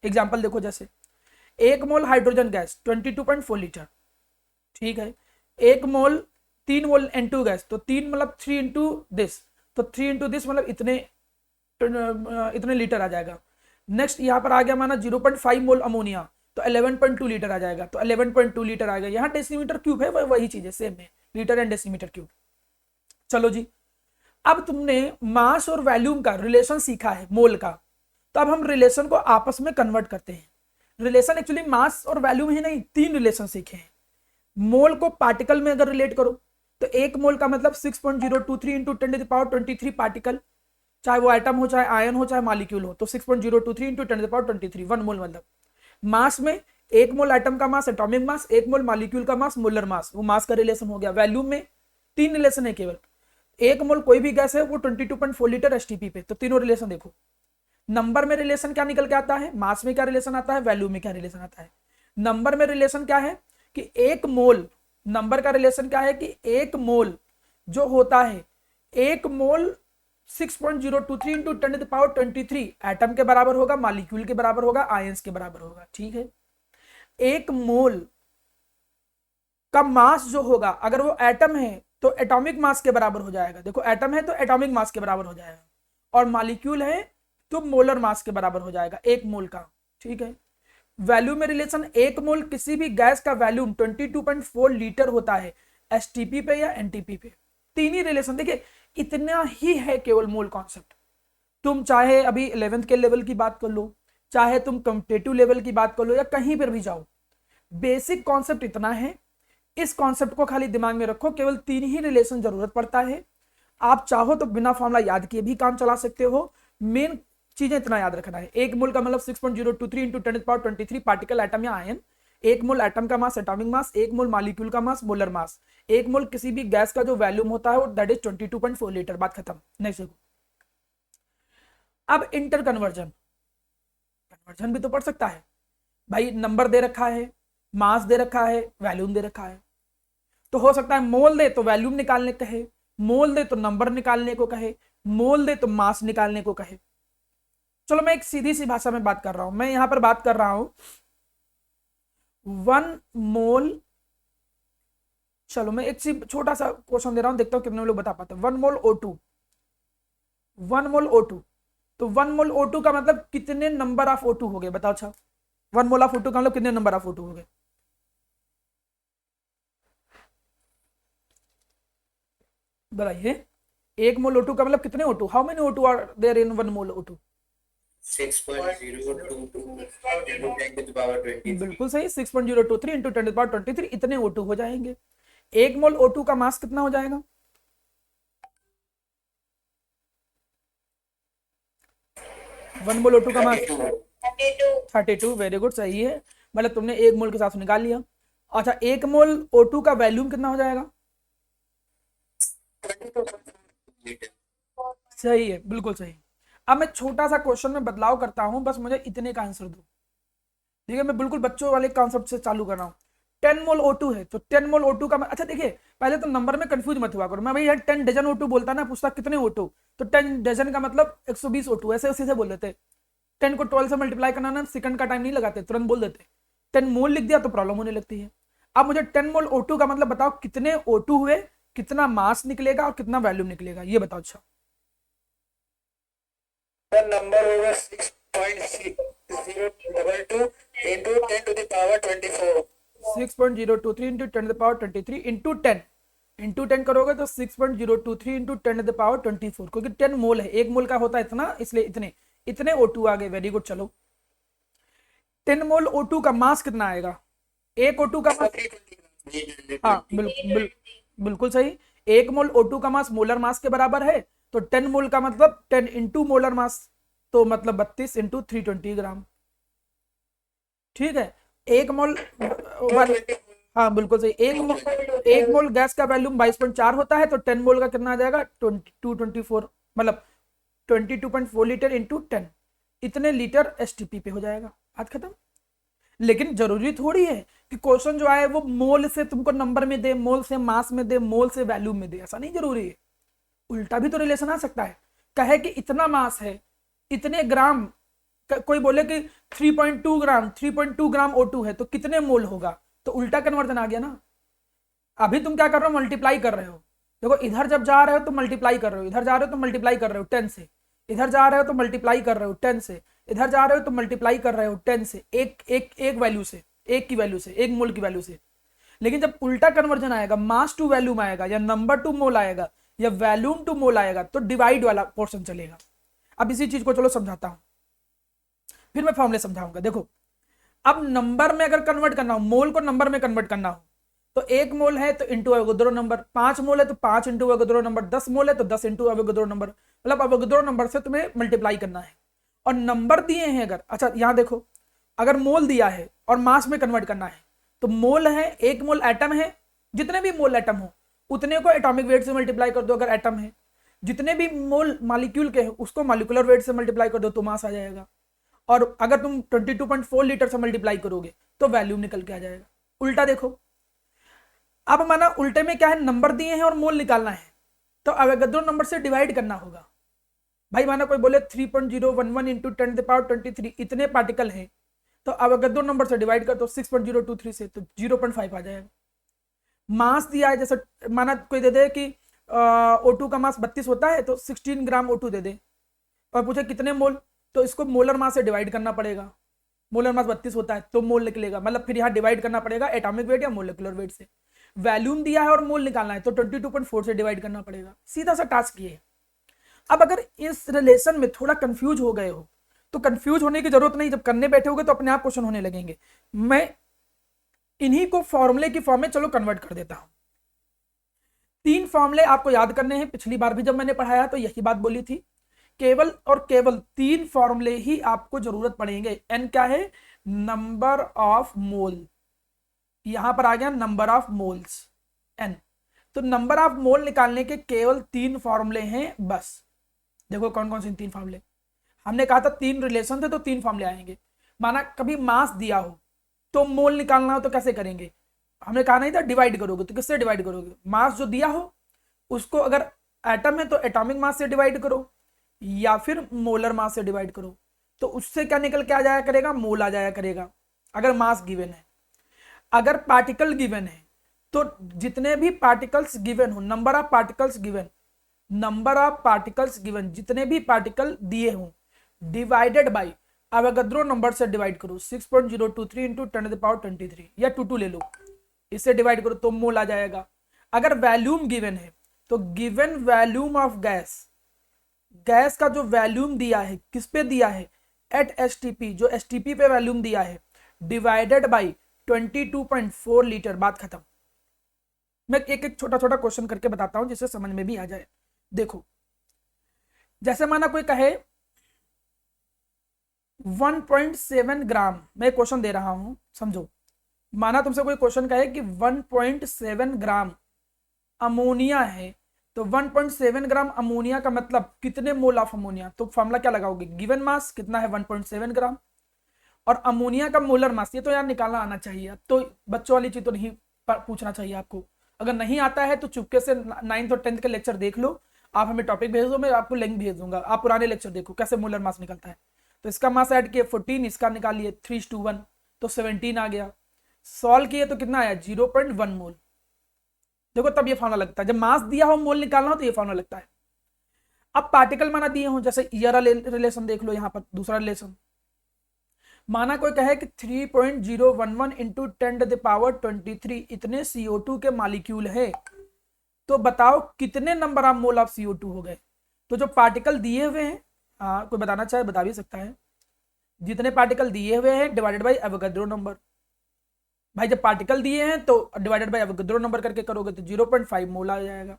एग्जाम्पल देखो, जैसे 1 मोल हाइड्रोजन गैस 22.4 लीटर, ठीक है। 1 मोल 3 मोल N2 गैस, तो 3 मतलब 3 इंटू दिस, तो 3 इंटू दिस मतलब इतने इतने लीटर आ जाएगा। नेक्स्ट यहाँ पर आ गया माना 0.5 मोल अमोनिया, तो 11.2 लीटर आ जाएगा, तो 11.2 लीटर आ गया। यहाँ डेसीमीटर क्यूब है, वही चीज है, सेम है, लीटर एंड डेसीमीटर क्यूब। चलो जी, अब तुमने मास और वैल्यूम का रिलेशन सीखा है, मोल का। तो अब हम रिलेशन को आपस में कन्वर्ट करते हैं। रिलेशन एक्चुअली मास और वैल्यूम ही नहीं, 3 रिलेशन सीखे हैं। मोल को पार्टिकल में अगर रिलेट करो तो 1 मोल का मतलब 6.023 इंटू 10⁻23 पार्टिकल, चाहे वो एटम हो, चाहे आयन हो, चाहे मॉलिक्यूल हो, तो 6.023 इंटू 10⁻23 1 मोल मतलब। मास में 1 मोल एटम का मास एटॉमिक मास, 1 मोल मॉलिक्यूल का मास मोलर मास, वो मास का रिलेशन हो गया। वैल्यूम में 3 रिलेशन है केवल। 1 मोल कोई भी गैस है वो 22.4 लीटर एसटीपी पे, तो तीनों रिलेशन देखो। नंबर में रिलेशन क्या निकल के आता है? मास में क्या रिलेशन आता है, वैल्यू में क्या रिलेशन आता है? नंबर में रिलेशन क्या है कि 1 मोल, नंबर का रिलेशन क्या है कि 1 मोल जो होता है, 1 मोल 6.023 इंटू 10⁻23 एटम के बराबर होगा, मॉलिक्यूल के बराबर होगा, आयंस के बराबर होगा, ठीक है। 1 मोल का मास जो होगा, अगर वो एटम है तो एटॉमिक मास के बराबर हो जाएगा। देखो एटम है तो एटॉमिक मास के बराबर हो जाएगा, और मॉलिक्यूल है तो मोलर मास के बराबर हो जाएगा 1 मोल का, ठीक है। वैल्यू में रिलेशन, एक मोल किसी भी गैस का वैल्यूम 22.4 लीटर होता है एसटीपी पे या एनटीपी पे। तीन ही रिलेशन, देखिए इतना ही है केवल मोल कॉन्सेप्ट। तुम चाहे अभी 11th के लेवल की बात कर लो, चाहे तुम कॉम्पिटेटिव लेवल की बात कर लो, या कहीं पर भी जाओ, बेसिक कॉन्सेप्ट इतना है। इस कॉन्सेप्ट को खाली दिमाग में रखो, केवल तीन ही रिलेशन जरूरत पड़ता है। आप चाहो तो बिना फॉर्मूला याद किए भी काम चला सकते हो। मेन चीजें इतना याद रखना है, एक मोल का मतलब 6.023 इंटू 10⁻23 पार्टिकल, एटम या आयन। एक मोल एटम का मास, एटॉमिक मास। एक मोल मॉलिक्यूल का मास, मोलर मास। एक मोल किसी भी गैस का जो वैल्यूम होता है वो दैट इज 22.4 लीटर। बात खत्म। नेक्स्ट देखो, अब इंटर कन्वर्जन, कन्वर्जन भी तो पढ़ सकता है भाई। नंबर दे रखा है, मास दे रखा है, वैल्यूम दे रखा है, तो हो सकता है मोल दे तो वैल्यूम निकालने कहे, मोल दे तो नंबर निकालने को कहे, मोल दे तो मास निकालने को कहे। चलो मैं एक सीधी सी भाषा में बात कर रहा हूं, मैं यहां पर बात कर रहा हूं 1 मोल। चलो मैं एक छोटा सा क्वेश्चन दे रहा हूं, देखता हूं कितने लोग बता पाते हैं। 1 मोल O2, 1 मोल O2, तो 1 मोल O2 का मतलब कितने नंबर ऑफ O2 हो गए बताओ। अच्छा 1 मोल ऑफ O2 का मतलब कितने नंबर ऑफ O2 हो गए, बताइए। 1 मोल O2 का मतलब कितने O2, how many O2 are there in 1 mole O2? 6.022 into 10 to the power 23. बिल्कुल सही, 6.023 इंटू 10⁻23 इतने O2 हो जाएंगे। 1 मोल O2 का मास कितना हो जाएगा? 1 मोल O2 का मास 32। वेरी गुड, सही है, मतलब तुमने 1 मोल के साथ निकाल लिया। अच्छा 1 मोल O2 का वैल्यूम कितना हो जाएगा? 22 सही है, बिल्कुल सही। अब मैं छोटा सा क्वेश्चन में बदलाव करता हूं, बस मुझे इतने का आंसर दो, ठीक है। मैं बिल्कुल बच्चों वाले कॉन्सेप्ट से चालू कर रहा हूँ। 10 मोल O2 है तो 10 मोल O2 का अच्छा देखिए, पहले तो नंबर में कंफ्यूज मत हुआ करो। मैं भाई यार 10 डजन O2 बोलता ना, पूछता कितने O2, तो 10 डजन का मतलब 120 O2, ऐसे उसी से बोल देते। 10 को 12 से मल्टीप्लाई करना ना, सेकंड का टाइम नहीं लगाते, तुरंत बोल देते। 10 मोल लिख दिया तो प्रॉब्लम होने लगती है। अब मुझे 10 मोल O2 का मतलब बताओ कितने O2 हुए, कितना मास निकलेगा और कितना वैल्यूम निकलेगा, ये बताओ। अच्छा नंबर होगा 6.022 into 10 to the power 24. 6.023 into 10⁻23 into 10 करोगे तो 6.023 इंटू 10⁻24, क्योंकि 10 मोल है, 1 मोल का होता है इतना, इसलिए इतने इतने O2 आ गए। Very good. चलो 10 मोल O2 का मास कितना आएगा? एक O2 का मास, हाँ बिल्कुल सही। 1 मोल O2 का मास मोलर मास के बराबर है, तो 10 मोल का मतलब 10 इंटू मोलर मास, तो मतलब 32 इंटू 320 ग्राम। ठीक है। 1 मोल, हाँ बिल्कुल सही। 1 मोल गैस का वैल्यूम 22.4 होता है, तो 10 मोल का कितना आ जाएगा? 224, मतलब 22.4 लीटर इंटू 10, इतने लीटर एसटीपी पे हो जाएगा। बात खत्म। लेकिन जरूरी थोड़ी है कि क्वेश्चन जो आए वो मोल से तुमको नंबर में दे, मोल से मास में दे, मोल से वैल्यूम में दे, ऐसा नहीं जरूरी है। उल्टा भी तो रिलेशन आ सकता है, कहे कि इतना मास है, इतने ग्राम, कोई बोले कि 3.2 ग्राम O2 है, तो कितने मोल होगा, तो उल्टा कन्वर्जन आ गया ना। अभी तुम क्या कर रहे हो? मल्टीप्लाई कर रहे हो। देखो इधर जब जा रहे हो तो मल्टीप्लाई कर रहे हो, इधर जा रहे हो तो मल्टीप्लाई कर रहे हो 10 से, इधर जा रहे हो तो मल्टीप्लाई कर रहे हो 10 से, इधर जा रहे हो तो मल्टीप्लाई कर रहे हो 10 से, एक एक एक वैल्यू से, एक की वैल्यू से, 1 मोल की वैल्यू से। लेकिन जब उल्टा कन्वर्जन आएगा, मास टू वैल्यूम आएगा, या नंबर टू मोल आएगा, या वैल्यूम टू मोल आएगा, तो डिवाइड वाला पोर्शन चलेगा। अब इसी चीज को चलो समझाता हूं, फिर मैं फॉर्मूले समझाऊंगा। देखो अब नंबर में अगर कन्वर्ट करना हो, मोल को नंबर में कन्वर्ट करना हो, तो 1 मोल है तो इंटू अवोगाद्रो नंबर, 5 मोल है तो 5 इंटू अवोगाद्रो नंबर, 10 मोल है तो 10 इंटू अवोगाद्रो नंबर, मतलब अवोगाद्रो नंबर से तुम्हें मल्टीप्लाई करना है। और नंबर दिए हैं अगर, अच्छा यहां देखो, अगर मोल दिया है और मास में कन्वर्ट करना है, तो मोल है, 1 मोल एटम है, जितने भी मोल एटम हो उतने को एटॉमिक वेट से मल्टीप्लाई कर दो अगर एटम है, जितने भी मोल मॉलिक्यूल के हैं उसको मॉलिक्यूलर वेट से मल्टीप्लाई कर दो तो मास आ जाएगा। और अगर तुम 22.4 लीटर से मल्टीप्लाई करोगे तो वैल्यूम निकल के आ जाएगा। उल्टा देखो, अब माना उल्टे में क्या है, नंबर दिए हैं और मोल निकालना है, तो अवोगाद्रो नंबर से डिवाइड करना होगा। भाई माना कोई बोले 3.011 इंटू 10⁻23 इतने पार्टिकल हैं, तो अवोगाद्रो नंबर से डिवाइड कर दो 6.023 से, तो 0.5 आ जाएगा। मास दिया है, जैसे माना कोई दे दे कि O2 का मास 32 होता है, तो 16 ग्राम O2 दे दे, और पूछे कितने मोल, तो इसको मोलर मास से डिवाइड करना पड़ेगा। मोलर मास 32 होता है तो मोल निकलेगा, मतलब फिर यहाँ डिवाइड करना पड़ेगा एटॉमिक वेट या मोलिकुलर वेट से। वैल्यूम दिया है और मोल निकालना है तो 22.4 से डिवाइड करना पड़ेगा, सीधा सा टास्क ये है। अब अगर इस रिलेशन में थोड़ा कंफ्यूज हो गए हो तो कंफ्यूज होने की जरूरत नहीं, जब करने बैठे होगे तो अपने आप क्वेश्चन होने लगेंगे। मैं इन्हीं को फॉर्मूले की फॉर्म में चलो कन्वर्ट कर देता हूं। 3 फॉर्मूले आपको याद करने हैं, पिछली बार भी जब मैंने पढ़ाया तो यही बात बोली थी, केवल और केवल 3 फॉर्मूले ही आपको जरूरत पड़ेंगे। एन क्या है, नंबर ऑफ मोल, यहां पर आ गया नंबर ऑफ मोल्स एन। तो नंबर ऑफ मोल निकालने के केवल 3 फॉर्मूले हैं बस। देखो कौन कौन से 3 फॉर्मूले, हमने कहा था 3 रिलेशन थे तो 3 फॉर्मूले आएंगे। माना कभी मास दिया हो तो मोल निकालना हो तो कैसे करेंगे, हमने कहा नहीं था डिवाइड करोगे, तो किससे डिवाइड करोगे, मास जो दिया हो उसको, अगर एटम है तो एटॉमिक मास से डिवाइड करो या फिर मोलर मास से डिवाइड करो, तो उससे क्या निकल के आ जाया करेगा, मोल आ जाया करेगा अगर मास गिवन है। अगर पार्टिकल गिवन है तो जितने भी पार्टिकल्स गिवन हो, number of particles given, number of particles given, जितने भी पार्टिकल दिए हों डिवाइडेड बाई अवोगाद्रो नंबर से डिवाइड करो 6.023 इंटू 10⁻23 या 22 ले लो, इससे डिवाइड करो तो मोल आ जाएगा। अगर वैल्यूम गिवन है तो given volume of gas, gas का जो वैल्यूम दिया है किस पे दिया है, एट एसटीपी, जो एसटीपी पे वैल्यूम दिया है डिवाइडेड बाई 22.4 लीटर, बात खत्म। मैं एक एक छोटा छोटा क्वेश्चन करके बताता हूं जिससे समझ में भी आ जाए। देखो जैसे माना कोई कहे 1.7 ग्राम, मैं क्वेश्चन दे रहा हूं समझो, माना तुमसे कोई क्वेश्चन कहे कि 1.7 ग्राम अमोनिया है, तो 1.7 ग्राम अमोनिया का मतलब कितने मोल ऑफ अमोनिया, तो फॉर्मूला क्या लगाओगे, गिवन मास कितना है 1.7 ग्राम और अमोनिया का मोलर मास, ये तो यार निकालना आना चाहिए। तो बच्चों वाली चीज तो नहीं पूछना चाहिए आपको, अगर नहीं आता है तो चुपके से 9th और 10th के लेक्चर देख लो, आप हमें टॉपिक भेज दो, मैं आपको लिंक भेज दूंगा, आप पुराने लेक्चर देखो कैसे मोलर मास निकलता है। तो इसका मास ऐड किए 14, इसका निकालिए 3:1 तो 17 आ गया, सॉल्व किए तो कितना आया 0.1 मोल। देखो तब ये फॉर्मूला लगता है, जब मास दिया हो मोल निकालना हो तो ये फॉर्मूला लगता है। अब पार्टिकल माना दिए हो, जैसे ईयर रिलेशन देख लो, यहाँ पर दूसरा रिलेशन, माना कोई कहे कि 3.011 इंटू 10⁻23 इतने CO2 के मालिक्यूल है, तो बताओ कितने number of mole of CO2 हो गए। तो जो पार्टिकल दिए हुए हैं, हाँ कोई बताना चाहे बता भी सकता है, जितने पार्टिकल दिए हुए हैं डिवाइडेड बाई एवोगाद्रो नंबर। भाई जब पार्टिकल दिए हैं तो डिवाइडेड बाई एवोगाद्रो नंबर करके करोगे तो 0.5 मोल आ जाएगा।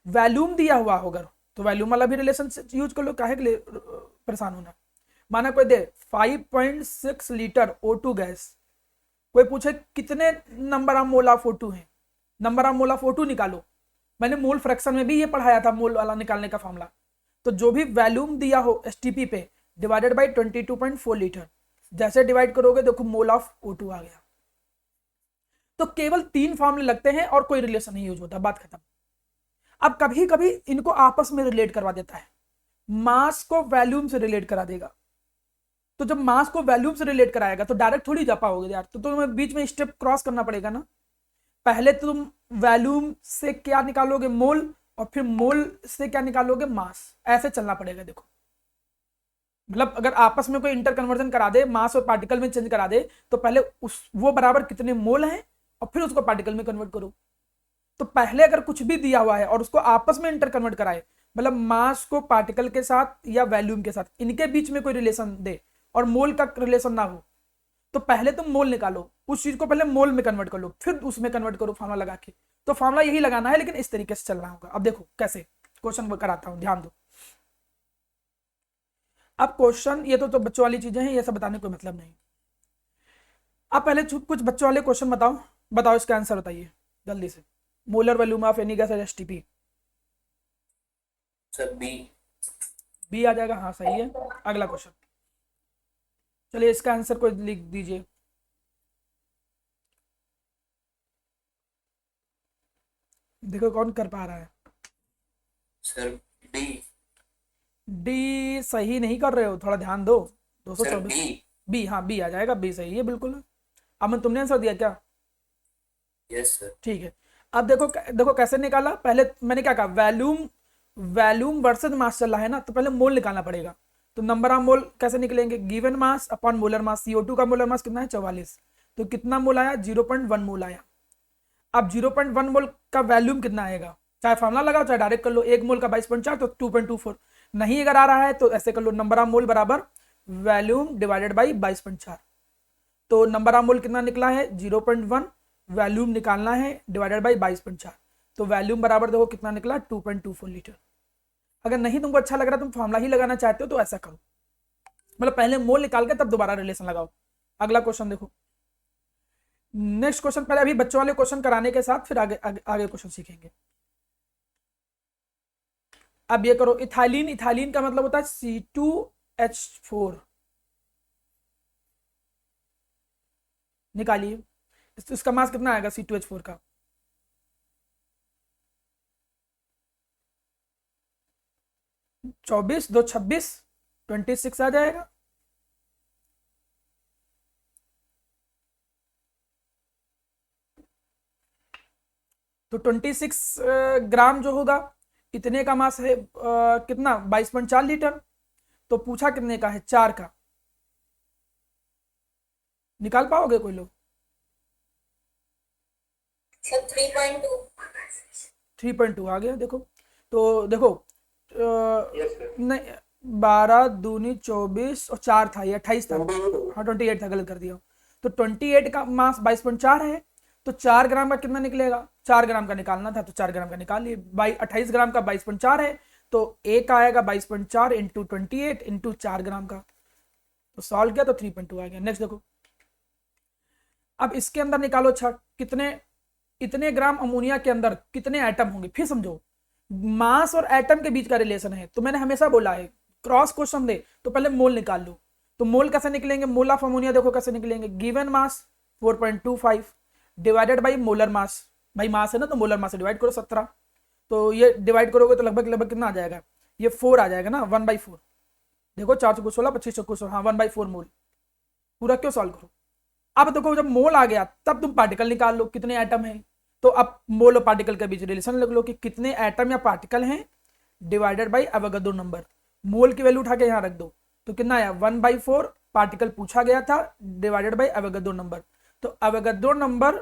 वैल्यूम दिया हुआ होगा तो वैल्यूम वाला भी रिलेशन यूज कर लो, काहे के लिए परेशान होना। माना कोई दे 5.6 लीटर O2 गैस, कोई पूछे कितने number of mole of O2 है, number of mole of O2 निकालो। मैंने मोल फ्रैक्शन में भी ये पढ़ाया था, मोल वाला निकालने का फॉर्मूला। तो जो भी वैल्यूम दिया हो एसटीपी पे डिवाइडेड बाई 22.4 लीटर, जैसे डिवाइड करोगे देखो मोल ऑफ O2 आ गया। तो केवल 3 फॉर्मूले लगते हैं और कोई रिलेशन नहीं यूज होता, बात खत्म। अब कभी कभी इनको आपस में रिलेट करवा देता है, मास को वैल्यूम से रिलेट करा देगा। तो जब मास को वैल्यूम से रिलेट कराएगा तो डायरेक्ट थोड़ी जा पाओगे यार, तो तुम्हें बीच में स्टेप क्रॉस करना पड़ेगा ना। पहले तो तुम वैल्यूम से क्या निकालोगे, मोल, और फिर मोल से क्या निकालोगे, मास, ऐसे चलना पड़ेगा। देखो मतलब अगर आपस में कोई इंटर कन्वर्जन करा दे, मास और पार्टिकल में चेंज करा दे, तो पहले उस वो बराबर कितने मोल हैं और फिर उसको पार्टिकल में कन्वर्ट करो। तो पहले अगर कुछ भी दिया हुआ है और उसको आपस में इंटर कन्वर्ट कराए, मतलब मास को पार्टिकल के साथ या वैल्यूम के साथ, इनके बीच में कोई रिलेशन दे और मोल का रिलेशन ना हो, तो पहले तुम मोल निकालो, उस चीज को पहले मोल में कन्वर्ट कर लो, फिर उसमें कन्वर्ट करो फॉर्मूला लगा के। तो फॉर्मूला यही लगाना है, लेकिन इस तरीके से चलना होगा। अब देखो कैसे क्वेश्चन कराता हूं, ध्यान दो। अब क्वेश्चन ये तो बच्चों वाली चीजें हैं, ये सब बताने कोई मतलब नहीं। अब पहले कुछ बच्चों वाले क्वेश्चन बताओ इसका आंसर बताइए जल्दी से। Molar volume of any gas STP, sir B आ जाएगा, हाँ सही है। अगला क्वेश्चन, चलिए इसका आंसर कोई लिख दीजिए। देखो कौन कर पा रहा है। सर डी डी सही नहीं कर रहे हो, थोड़ा ध्यान दो। सर 224 बी बी, हाँ बी आ जाएगा, बी सही है बिल्कुल। अमन तुमने आंसर दिया क्या, यस सर। ठीक है। अब देखो कैसे निकाला, पहले मैंने क्या कहा, वैल्यूम वर्सेस मास चल रहा है ना, तो पहले मोल निकालना पड़ेगा। तो नंबर ऑफ मोल कैसे निकलेंगे, given mass upon molar mass. CO2 का मोलर मास कितना है 44, तो कितना मोल आया 0.1 मोल आया। अब 0.1 मोल का वैल्यूम कितना आएगा, चाहे फॉर्मुला लगाओ चाहे डायरेक्ट कर लो, 1 मोल का 22.4 तो 2.24। नहीं अगर आ रहा है तो ऐसे कर लो, नंबर ऑफ मोल बराबर वैल्यूम डिवाइडेड बाई 22.4। तो नंबर ऑफ मोल कितना निकला है 0.1, वैल्यूम निकालना है डिवाइडेड बाई 22.4, तो वैल्यूम बराबर देखो कितना निकला 2.24 लीटर। अगर नहीं तुमको अच्छा लग रहा तुम फॉर्मुला ही लगाना चाहते हो तो ऐसा करो, मतलब पहले मोल निकाल के तब दोबारा रिलेशन लगाओ। अगला क्वेश्चन देखो, नेक्स्ट क्वेश्चन, पहले अभी बच्चों वाले क्वेश्चन कराने के साथ फिर आगे आगे, आगे क्वेश्चन सीखेंगे। अब ये करो, इथाइलिन, इथाइलिन का मतलब होता है C2H4, निकालिए इसका मास कितना आएगा C2H4 का, 24 2 26, 26 आ जाएगा। तो 26 ग्राम जो होगा इतने का मास है कितना 22.4 लीटर। तो पूछा कितने का है 4 का, निकाल पाओगे कोई लोग? सर 3.2। 3.2 आ गया देखो। तो देखो नहीं 12 दूनी 24 और 4 था, ये 28 था, हाँ 28 था, गलत कर दिया। तो 28 का मास 22.4 है, तो 4 ग्राम का कितना निकलेगा, 4 ग्राम का निकालना था तो 4 ग्राम का निकाल लिए। 28 ग्राम का 22.4 है, तो एक आएगा 22.4 इंटू 28 इंटू 4 ग्राम का, तो सॉल्व किया तो 3.2 आ गया। नेक्स्ट देखो, अब इसके अंदर निकालो, अच्छा कितने, इतने ग्राम अमोनिया के अंदर कितने एटम होंगे। फिर समझो मास और एटम के बीच का रिलेशन है, तो मैंने हमेशा बोला है क्रॉस क्वेश्चन दे तो पहले मोल निकाल लो। तो मोल कैसे निकलेंगे, मोल ऑफ अमोनिया देखो कैसे निकलेंगे, given mass 4.25 divided by molar mass, भाई मास है ना तो मोलर मास से डिवाइड करो 17, तो ये डिवाइड करोगे तो लगभग लगभग कितना आ जाएगा, ये 4 आ जाएगा ना, 1/4। देखो 4 चौको 16, 25 चौको 16, हाँ 1/4 मोल। पूरा क्यों सॉल्व करो। अब देखो जब मोल आ गया तब तुम पार्टिकल निकाल लो कितने एटम है, तो अब मोल और पार्टिकल के बीच रिलेशन लग लो कि कितने एटम या पार्टिकल हैं डिवाइडेड बाई एवोगाड्रो नंबर। मोल की वैल्यू उठा के यहाँ रख दो, तो कितना आया 1/4, पार्टिकल पूछा गया था डिवाइडेड बाई एवोगाड्रो नंबर, तो एवोगाड्रो नंबर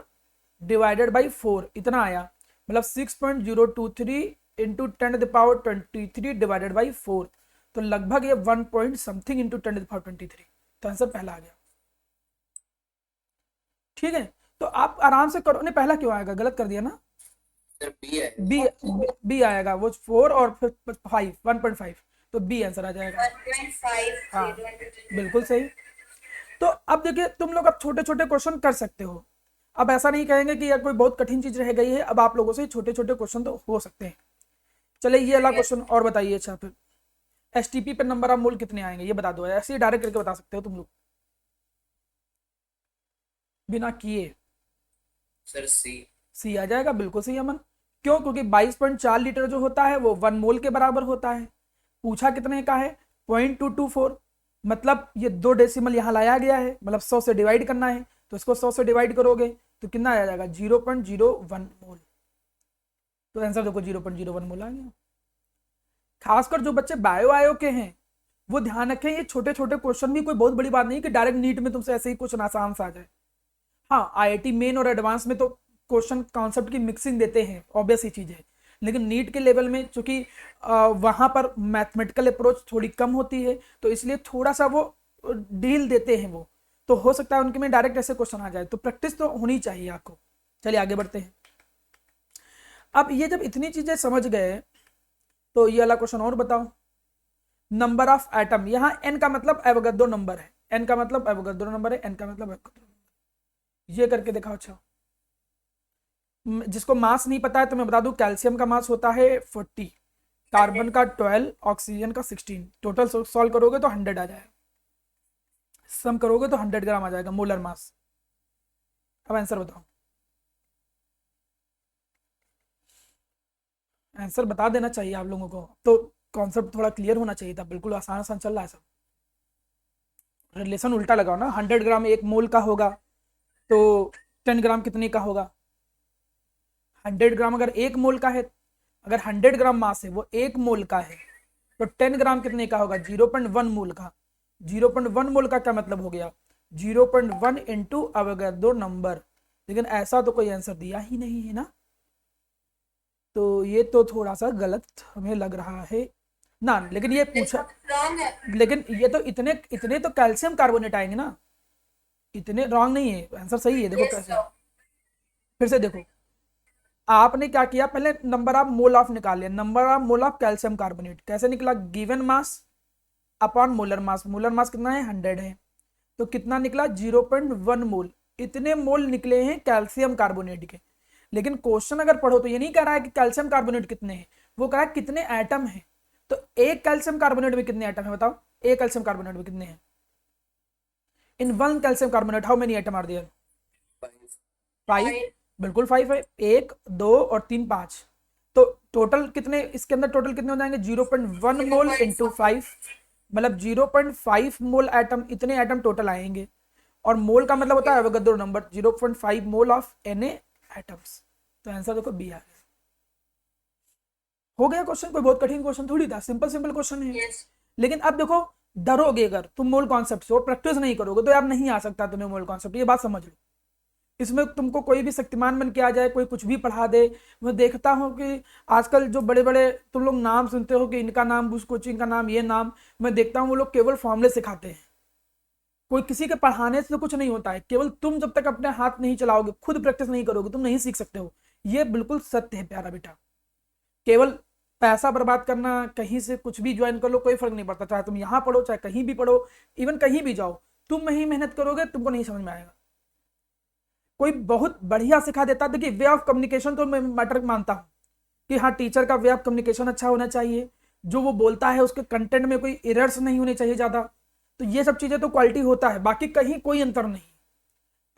डिवाइडेड बाई 4 इतना आया, मतलब 6.023 इंटू 10⁻23 डिवाइडेड बाई 4, तो लगभग ये 1 पॉइंट समथिंग इंटू 10⁻23, तो आंसर पहला आ गया। ठीक है, तो आप आराम से करो। नहीं पहला क्यों आएगा, गलत कर दिया ना, सर बी है। बी आएगा, वो 4 और फिर 5 1.5, तो बी आंसर आ जाएगा। 1.5। हाँ बिल्कुल सही। तो अब देखिए तुम लोग अब छोटे छोटे क्वेश्चन कर सकते हो, अब ऐसा नहीं कहेंगे कि यार कोई बहुत कठिन चीज रह गई है, अब आप लोगों से छोटे छोटे क्वेश्चन तो हो सकते हैं। चले ये वाला क्वेश्चन और बताइए, अच्छा फिर एसटीपी पे नंबर ऑफ मोल कितने आएंगे ये बता दो, ऐसे ही डायरेक्ट करके बता सकते हो तुम लोग बिना किए। सर सी आ जाएगा, बिल्कुल सही अमन। क्यों, क्योंकि 22.4 लीटर जो होता है वो 1 मोल के बराबर होता है। पूछा कितने का है 0.224, मतलब ये 2 डेसिमल यहाँ लाया गया है, मतलब 100 से डिवाइड करना है, तो इसको 100 से डिवाइड करोगे तो कितना आ जाएगा 0.01 मोल, तो आंसर देखो 0.01 मोल आ गया। खासकर जो बच्चे बायो आयो के हैं वो ध्यान रखें, ये छोटे छोटे क्वेश्चन भी कोई बहुत बड़ी बात नहीं कि डायरेक्ट नीट में तुमसे ऐसे ही क्वेश्चन आसान सा आ जाए। हाँ आईआईटी मेन और एडवांस में तो क्वेश्चन कॉन्सेप्ट की मिक्सिंग देते हैं, ऑब्वियस ही चीज है, लेकिन नीट के लेवल में चूंकि वहां पर मैथमेटिकल अप्रोच थोड़ी कम होती है, तो इसलिए थोड़ा सा वो डील देते हैं वो, तो हो सकता है उनके में डायरेक्ट ऐसे क्वेश्चन आ जाए, तो प्रैक्टिस तो होनी चाहिए आपको। चलिए आगे बढ़ते हैं। अब ये जब इतनी चीजें समझ गए तो ये वाला क्वेश्चन और बताओ, नंबर ऑफ एटम, यहाँ एन का मतलब एवोगाड्रो नंबर है, एन का मतलब एवोगाड्रो नंबर है, एन का मतलब एवोगाड्रो नंबर, ये करके दिखाओ। अच्छा जिसको मास नहीं पता है तो मैं बता दूं, कैल्शियम का मास होता है 40, कार्बन का 12, ऑक्सीजन का 16, टोटल सॉल्व करोगे तो 100 आ जाएगा, सम करोगे तो 100 ग्राम आ जाएगा मोलर मास। अब आंसर बताओ, आंसर बता देना चाहिए आप लोगों को, तो कॉन्सेप्ट थोड़ा क्लियर होना चाहिए था, बिल्कुल आसान आसान चल रहा है सब। रिलेशन उल्टा लगाओ ना, 100 ग्राम 1 मोल का होगा तो 10 ग्राम कितने का होगा, 100 ग्राम अगर 1 मोल का है, अगर 100 ग्राम मास है वो 1 मोल का है, तो 10 ग्राम कितने का होगा? 0.1 मोल का। 0.1 मोल का क्या मतलब हो गया? 0.1 इंटू अवोगाद्रो नंबर। लेकिन ऐसा तो कोई आंसर दिया ही नहीं है ना, तो ये तो थोड़ा सा गलत हमें लग रहा है ना। लेकिन ये पूछा, रॉन्ग है। लेकिन ये तो इतने इतने तो कैल्शियम कार्बोनेट आएंगे ना, इतने रॉन्ग नहीं है, आंसर सही है। देखो यस कैसे, सर। फिर से देखो, आपने क्या किया, पहले नंबर ऑफ मोल ऑफ निकाल लिया, number of mole of calcium carbonate कैसे निकला? Given mass upon molar mass. Molar mass कितना है? 100 है, तो कितना निकला? 0.1 मोल। इतने मोल निकले हैं कैल्शियम कार्बोनेट के। लेकिन क्वेश्चन अगर पढ़ो तो ये नहीं कह रहा है कि कैल्शियम कार्बोनेट कितने हैं, वो कह रहा है कितने एटम हैं। तो एक कैल्शियम कार्बोनेट में कितने एटम है बताओ? एक कैल्शियम कार्बोनेट में कितने हैं? In one calcium carbonate how many atom are there? 5। Five. बिल्कुल 5 है। 1 2 और 3 5। तो टोटल कितने इसके अंदर, टोटल कितने हो जाएंगे? 0.1 मोल इंटू 5, मतलब 0.5 मोल एटम, इतने एटम टोटल आएंगे। और मोल का मतलब होता है Avogadro number, 0.5 mole of Na atoms. तो आंसर देखो बी आ गया। हो गया क्वेश्चन, कोई बहुत कठिन क्वेश्चन थोड़ी था, सिंपल सिंपल क्वेश्चन है। यस। लेकिन अब देखो, डरोगे अगर तुम मोल कॉन्सेप्ट से और प्रैक्टिस नहीं करोगे तो यार नहीं आ सकता तुम्हें मोल कॉन्सेप्ट, ये बात समझ लो। इसमें तुमको कोई भी शक्तिमान बन के आ जाए, कोई कुछ भी पढ़ा दे। मैं देखता हूँ कि आजकल जो बड़े बड़े तुम लोग नाम सुनते हो कि इनका नाम, उस कोचिंग का नाम, ये नाम, मैं देखता हूँ वो लोग केवल फॉर्मूले सिखाते हैं। कोई किसी के पढ़ाने से तो कुछ नहीं होता है, केवल तुम जब तक अपने हाथ नहीं चलाओगे, खुद प्रैक्टिस नहीं करोगे, तुम नहीं सीख सकते हो। ये बिल्कुल सत्य है प्यारा बेटा। केवल पैसा बर्बाद करना, कहीं से कुछ भी ज्वाइन कर लो, कोई फर्क नहीं पड़ता, चाहे तुम यहाँ पढ़ो चाहे कहीं भी पढ़ो, इवन कहीं भी जाओ, तुम नहीं मेहनत करोगे तुमको नहीं समझ में आएगा। कोई बहुत बढ़िया सिखा देता, देखिए वे ऑफ कम्युनिकेशन तो मैं मैटर मानता हूँ कि हाँ टीचर का वे ऑफ कम्युनिकेशन अच्छा होना चाहिए, जो वो बोलता है उसके कंटेंट में कोई एरर्स नहीं होने चाहिए ज़्यादा, तो ये सब चीज़ें तो क्वालिटी होता है, बाकी कहीं कोई अंतर नहीं।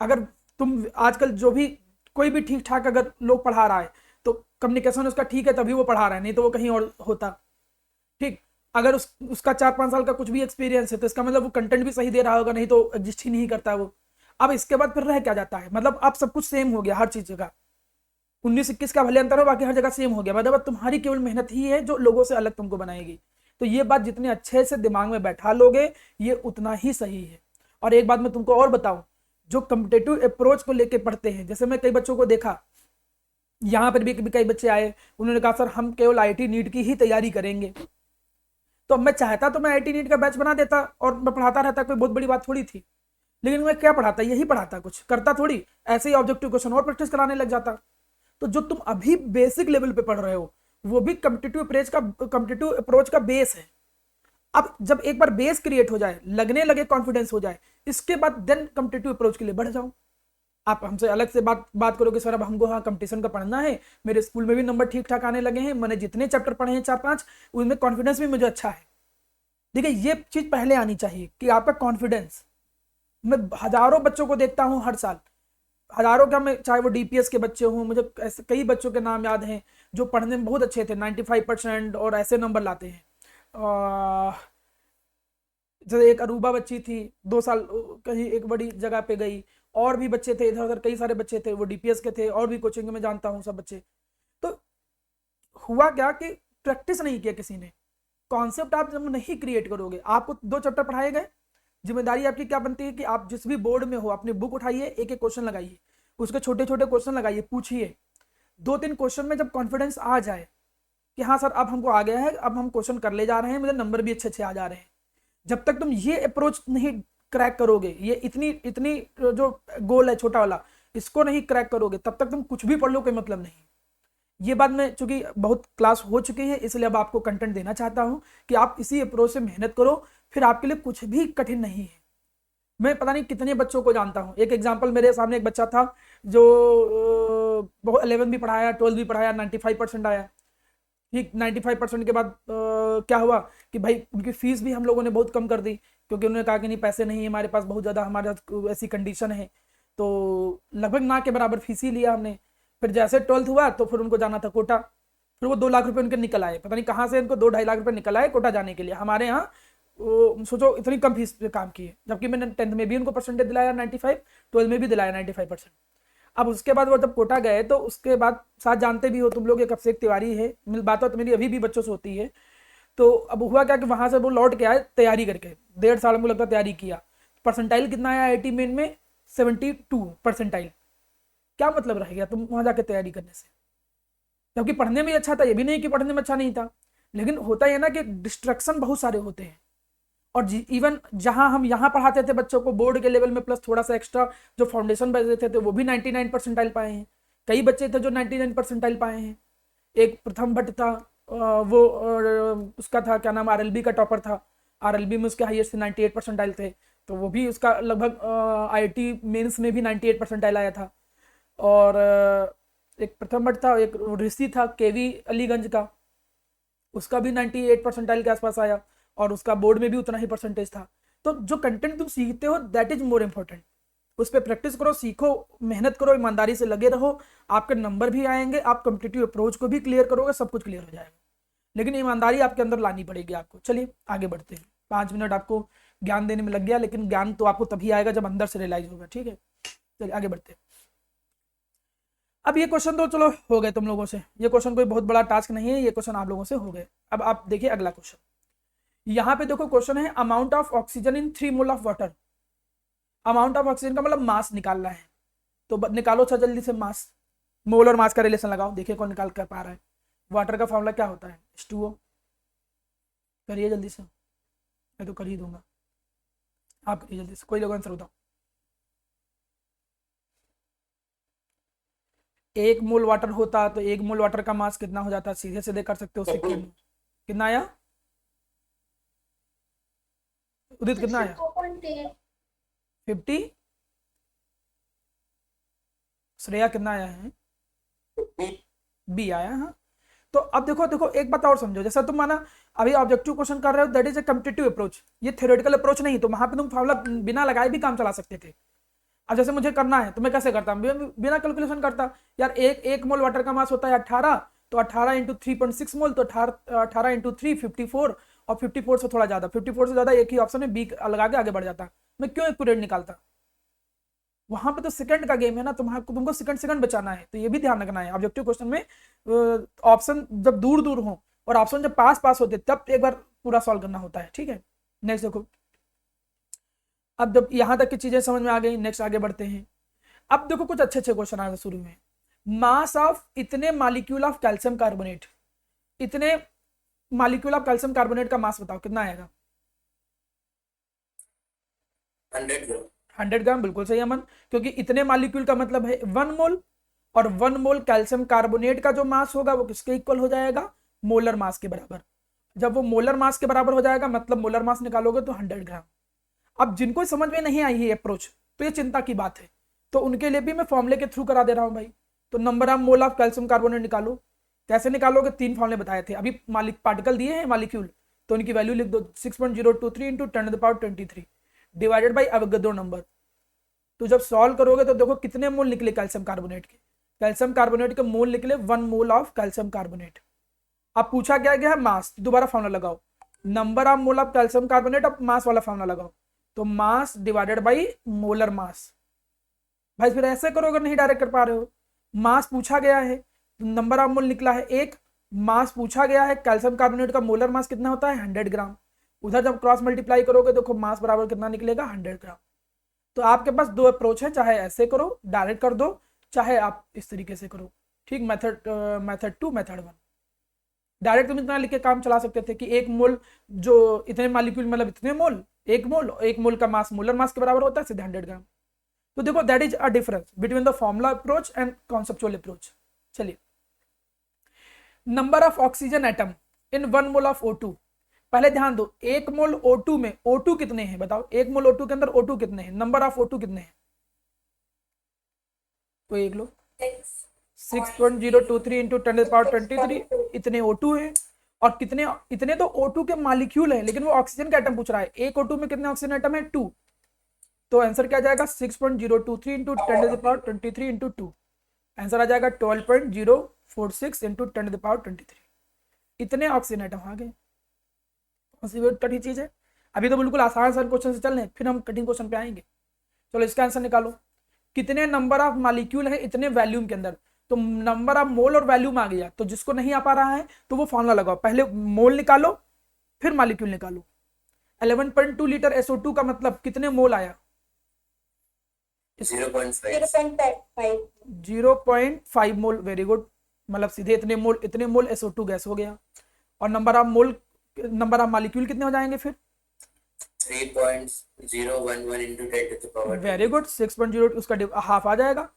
अगर तुम आजकल जो भी कोई भी ठीक ठाक अगर लोग पढ़ा रहा है तो कम्युनिकेशन उसका ठीक है तभी वो पढ़ा रहा है, नहीं तो वो कहीं और होता। ठीक, अगर उसका 4-5 साल का कुछ भी एक्सपीरियंस है तो इसका मतलब वो कंटेंट भी सही दे रहा होगा, नहीं तो एग्जिस्ट ही नहीं करता वो। अब इसके बाद फिर रह क्या जाता है, मतलब अब सब कुछ सेम हो गया हर चीज जगह, 19-21 का भले अंतर हो, बाकी हर जगह सेम हो गया, मतलब अब तुम्हारी केवल मेहनत ही है जो लोगों से अलग तुमको बनाएगी। तो ये बात जितने अच्छे से दिमाग में बैठा लोगे ये उतना ही सही है। और एक बात मैं तुमको और बताऊं, जो कम्पिटेटिव अप्रोच को लेके पढ़ते हैं, जैसे मैं कई बच्चों को देखा, यहाँ पर भी कई बच्चे आए, उन्होंने कहा सर हम केवल आईटी नीट की ही तैयारी करेंगे। तो अब मैं चाहता तो मैं आईटी नीट का बैच बना देता और मैं पढ़ाता रहता, कोई बहुत बड़ी बात थोड़ी थी। लेकिन मैं क्या पढ़ाता, यही पढ़ाता, कुछ करता थोड़ी, ऐसे ही ऑब्जेक्टिव क्वेश्चन और प्रैक्टिस कराने लग जाता। तो जो तुम अभी बेसिक लेवल पे पढ़ रहे हो वो भी कम्पिटेटिव अप्रोच का बेस है। अब जब एक बार बेस क्रिएट हो जाए, लगने लगे, कॉन्फिडेंस हो जाए, इसके बाद देन कम्पिटेटिव अप्रोच के लिए बढ़ जाओ। आप हमसे अलग से बात करोगे सर अब हमको हाँ कंपटीशन का पढ़ना है, मेरे स्कूल में भी नंबर ठीक ठाक आने लगे हैं, मैंने जितने चैप्टर पढ़े हैं 4-5 उनमें कॉन्फिडेंस भी मुझे अच्छा है। देखिए ये चीज पहले आनी चाहिए कि आपका कॉन्फिडेंस। मैं हजारों बच्चों को देखता हूँ हर साल, हजारों क्या, मैं चाहे वो डीपीएस के बच्चे हों, मुझे ऐसे कई बच्चों के नाम याद हैं जो पढ़ने में बहुत अच्छे थे, 95% और ऐसे नंबर लाते हैं। जैसे एक अरूबा बच्ची थी, 2 साल कहीं एक बड़ी जगह पे गई, और भी बच्चे थे इधर उधर, कई सारे बच्चे थे वो डीपीएस के थे, और भी कोचिंग में जानता हूँ सब बच्चे। तो हुआ क्या कि प्रैक्टिस नहीं किया किसी ने, कॉन्सेप्ट आप जब नहीं क्रिएट करोगे, आपको 2 चैप्टर पढ़ाए गए, जिम्मेदारी आपकी क्या बनती है कि आप जिस भी बोर्ड में हो अपनी बुक उठाइए, एक एक क्वेश्चन लगाइए, उसके छोटे छोटे क्वेश्चन लगाइए, पूछिए, 2-3 क्वेश्चन में जब कॉन्फिडेंस आ जाए कि हाँ सर अब हमको आ गया है, अब हम क्वेश्चन कर ले जा रहे हैं, मुझे नंबर भी अच्छे अच्छे आ जा रहे हैं, जब तक तुम ये अप्रोच नहीं क्रैक करोगे, ये इतनी इतनी जो गोल है छोटा वाला, इसको नहीं क्रैक करोगे, तब तक तुम कुछ भी पढ़ लो कोई मतलब नहीं। ये बात मैं चूंकि बहुत क्लास हो चुकी है इसलिए अब आपको कंटेंट देना चाहता हूं कि आप इसी अप्रोच से मेहनत करो, फिर आपके लिए कुछ भी कठिन नहीं है। मैं पता नहीं कितने बच्चों को जानता हूं, एक एग्जांपल मेरे सामने एक बच्चा था जो बहुत 11 भी पढ़ाया 12 भी पढ़ाया, 95% आया। ठीक, 95% के बाद क्या हुआ कि भाई उनकी फीस भी हम लोगों ने बहुत कम कर दी, क्योंकि उन्होंने कहा कि नहीं पैसे नहीं है हमारे पास, बहुत ज़्यादा हमारे पास ऐसी कंडीशन है, तो लगभग ना के बराबर फीस ही लिया हमने। फिर जैसे 12th हुआ तो फिर उनको जाना था कोटा, फिर वो 2 लाख रुपए उनके निकल आए, पता नहीं कहाँ से इनको 2-2.5 लाख रुपए निकल आए कोटा जाने के लिए। हमारे यहाँ सोचो इतनी कम फीस पे काम किए, जबकि मैंने 10th में भी उनको परसेंटेज दिलाया 95, 12th में भी दिलाया 95%। अब उसके बाद वो जब कोटा गए तो उसके बाद साथ जानते भी हो तुम लोग, एक अभिषेक तिवारी है, बात तो मेरी अभी भी बच्चों से होती है, तो अब हुआ क्या कि वहां से वो लौट के आए तैयारी करके, 1.5 साल में लगता तैयारी किया, परसेंटाइल कितना आया आईआईटी मेन में, 72 परसेंटाइल। क्या मतलब रह गया तुम वहां जाके तैयारी करने से, जबकि पढ़ने में अच्छा था, ये भी नहीं कि पढ़ने में अच्छा नहीं था, लेकिन होता है ना कि डिस्ट्रक्शन बहुत सारे होते हैं। और इवन जहां हम यहाँ पढ़ाते थे बच्चों को बोर्ड के लेवल में प्लस थोड़ा सा एक्स्ट्रा जो फाउंडेशन बचे थे वो भी 99 परसेंटाइल पाए हैं, कई बच्चे थे जो 99 परसेंटाइल पाए हैं। एक प्रथम भट्ट था, वो उसका था क्या नाम, आरएलबी का टॉपर था, आरएलबी में उसके हाईएस्ट 98 परसेंटाइल थे, तो वो भी उसका लगभग आईआईटी मेंस में भी 98 परसेंटाइल आया था। और एक प्रथम भट्ट था, एक ऋषि था केवी अलीगंज का, उसका भी 98 परसेंटाइल के आसपास आया, और उसका बोर्ड में भी उतना ही परसेंटेज था। तो जो कंटेंट तुम सीखते हो दैट इज मोर इंपॉर्टेंट, उस पर प्रैक्टिस करो, सीखो, मेहनत करो, ईमानदारी से लगे रहो, आपके नंबर भी आएंगे, आप कॉम्पिटिटिव अप्रोच को भी क्लियर करोगे, सब कुछ क्लियर हो जाएगा, लेकिन ईमानदारी आपके अंदर लानी पड़ेगी आपको। चलिए आगे बढ़ते हैं, 5 मिनट आपको ज्ञान देने में लग गया, लेकिन ज्ञान तो आपको तभी आएगा जब अंदर से रियलाइज होगा, ठीक है। चलिए आगे बढ़ते हैं। अब ये क्वेश्चन तो चलो हो गए तुम लोगों से, ये क्वेश्चन कोई बहुत बड़ा टास्क नहीं है, ये क्वेश्चन आप लोगों से हो गए। अब आप देखिए अगला क्वेश्चन, यहाँ पे देखो क्वेश्चन है amount of oxygen in 3 mole of water. Amount of oxygen का मतलब मास निकालना है, तो निकालो अच्छा जल्दी से मास, मोल और मास का रिलेशन लगाओ, देखिए कौन निकाल कर पा रहा है। वाटर का फॉर्मूला क्या होता है, H2O, करिए जल्दी से, मैं तो कर ही दूंगा, आप करिए जल्दी से, कोई लोग आंसर बताओ। 1 मोल वाटर होता तो 1 मोल वाटर का मास कितना हो जाता, सीधे सीधे कर सकते हो, सेकेंड कितना आया, उदित कितना आया, 50, श्रेया कितना आया है, बी आया। हाँ, तो अब देखो देखो एक बात और समझो, जैसा तुम माना अभी ऑब्जेक्टिव क्वेश्चन कर रहे हो, that is a competitive approach, ये थ्योरेटिकल अप्रोच नहीं, तो वहां पे तुम फार्मूला बिना लगाए भी काम चला सकते थे। अब जैसे मुझे करना है तो मैं कैसे करता, बिना कैलकुलेशन करता, यार एक मोल वाटर का मास होता है 18, तो 18 इंटू 3.6 मोल, तो 18 इंटू 3 54, और 54 से थोड़ा ज्यादा, 54 से ज्यादा एक ही ऑप्शन है बी लगा के आगे बढ़ जाता, मैं क्यों एक्यूरेट निकालता, वहां पे तो सेकंड का गेम है ना, तुमको सेकंड सेकंड बचाना है, तो ये भी ध्यान रखना है ऑब्जेक्टिव क्वेश्चन में, ऑप्शन जब दूर दूर हो और ऑप्शन जब पास पास होते तब एक बार पूरा सॉल्व करना होता है, ठीक है। नेक्स्ट देखो, अब जब यहां तक की चीजें समझ में आ गई, नेक्स्ट आगे बढ़ते हैं। अब देखो कुछ अच्छे अच्छे क्वेश्चन आए शुरू में, मास ऑफ इतने मॉलिक्यूल ऑफ कैल्शियम कार्बोनेट, इतने मॉलिक्यूल ऑफ कैल्शियम कार्बोनेट का मास बताओ कितना आएगा, 100 ग्राम। 100 ग्राम, बिल्कुल सही अमन, क्योंकि इतने मॉलिक्यूल का मतलब है 1 मोल, और 1 मोल कैल्शियम कार्बोनेट का जो मास होगा वो किसके इक्वल हो जाएगा, मोलर मास के बराबर। जब वो मोलर मास के बराबर हो जाएगा मतलब मोलर मास निकालोगे तो 100 ग्राम। अब जिनको समझ में नहीं आई है अप्रोच, तो ये चिंता की बात है, तो उनके लिए भी मैं फॉर्मूले के थ्रू करा दे रहा हूं भाई। तो number of mole of calcium carbonate निकालो, कैसे निकालोगे, 3 फॉर्मूले बताए थे अभी, पार्टिकल दिए हैं मॉलिक्यूल, तो उनकी वैल्यू लिख दो, 6.023 into 10⁻23 divided by Avogadro number. तो जब सॉल्व करोगे तो देखो कितने मोल निकले कैल्शियम कार्बोनेट के, कैल्शियम कार्बोनेट के मोल निकले 1 मोल ऑफ कैल्शियम कार्बोनेट। अब पूछा क्या गया है मास, दोबारा फॉर्मूला लगाओ, number of mole of calcium carbonate, अब मास वाला फॉर्मूला लगाओ, तो मास डिवाइडेड बाई मोलर मास। भाई फिर ऐसे करो अगर नहीं डायरेक्ट कर पा रहे हो, मास पूछा गया है, नंबर ऑफ मोल निकला है 1, मास पूछा गया है, कैल्शियम कार्बोनेट का मोलर मास कितना होता है 100 ग्राम, उधर जब क्रॉस मल्टीप्लाई करोगे देखो मास बराबर कितना निकलेगा 100 ग्राम। तो आपके पास 2 अप्रोच है, चाहे ऐसे करो डायरेक्ट कर दो, चाहे आप इस तरीके से करो, ठीक। मेथड 2 मेथड 1, डायरेक्ट तुम इतना लिख के काम चला सकते थे कि 1 मोल जो इतने मॉलिक्यूल मतलब इतने मोल, 1 मोल का मास मोलर मास के बराबर होता है, सीधे 100 ग्राम। तो देखो that is a difference between the formula approach and conceptual approach. चलिए, number of oxygen atom in 1 mole of O2, पहले ध्यान दो 1 मोल O2 में O2 कितने हैं बताओ, 1 मोल O2 के अंदर O2 कितने हैं, नंबर ऑफ O2 कितने हैं, तो एक लो 6.023 इंटू 10⁻23 इतने O2 है, और कितने, इतने तो O2 के मॉलिक्यूल है, लेकिन वो ऑक्सीजन का एटम पूछ रहा है, एक O2 में कितने ऑक्सीजन एटम है 2, तो आंसर क्या आ जाएगा 6.023 इंटू 10⁻23 इंटू 2, आंसर आ जाएगा 12.046 इंटू 10⁻23, इतने ऑक्सीजन एटम आ गए। कठिन चीज है, अभी तो बिल्कुल आसान आसान क्वेश्चन से चल रहे हैं, फिर हम कठिन क्वेश्चन पे आएंगे। चलो इसका आंसर निकालो, कितने नंबर ऑफ मॉलिक्यूल है इतने वॉल्यूम के अंदर, तो नंबर ऑफ मोल और वॉल्यूम आ गया, तो जिसको नहीं आ पा रहा है तो वो फॉर्मूला लगाओ, पहले मोल निकालो फिर मॉलिक्यूल निकालो। 11.2 लीटर SO2 का मतलब कितने मोल आया? 0.5. 0.5. 0.5 मोल। वेरी गुड, मतलब सीधे इतने मोल SO2 गैस हो गया। और नंबर ऑफ मॉलिक्यूल कितने हो जाएंगे फिर? 3.011 into 10 to the power very good, 6.0 उसका हाफ आ जाएगा,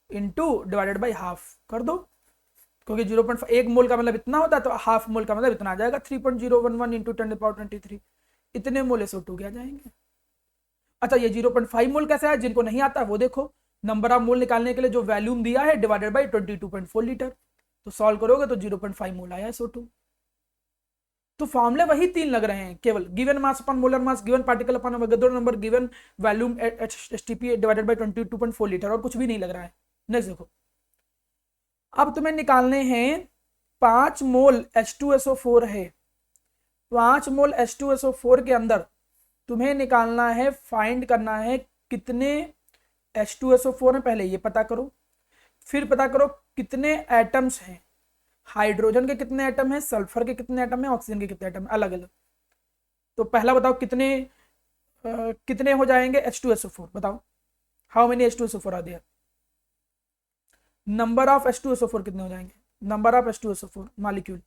इंटू डिवाइडेड बाई हाफ कर दो, क्योंकि 0.1 मोल का मतलब इतना होता है, तो हाफ मोल का मतलब इतना आ जाएगा। 3.011 इंटू 10 पावर 23, इतने मोल SO2 के आ जाएंगे। अच्छा, ये 0.5 मोल कैसे आया? जिनको नहीं आता वो देखो, नंबर ऑफ मोल निकालने के लिए जो वैल्यूम दिया है डिवाइडेड बाई 22.4 लीटर, तो सॉल्व करोगे तो 0.5 मोल आया SO2। तो फॉर्मूले वही तीन लग रहे हैं, केवल given mass upon molar mass, given particle upon Avogadro number, given volume HTP divided by 22.4 litre, और कुछ भी नहीं लग रहा है। नेक्स्ट देखो, अब तुम्हें निकालने हैं 5 मोल H2SO4 है। 5 मोल H2SO4 के अंदर तुम्हें निकालना है, फाइंड करना है कितने H2SO4 है। पहले ये पता करो, फिर पता करो कितने एटम्स हैं, हाइड्रोजन के कितने एटम हैं, सल्फर के कितने एटम हैं, ऑक्सीजन के कितने एटम अलग अलग। तो पहला बताओ कितने हो जाएंगे H2SO4, बताओ how many H2SO4 are there. Number of H2SO4 कितने हो जाएंगे? नंबर ऑफ H2SO4 मॉलिक्यूल,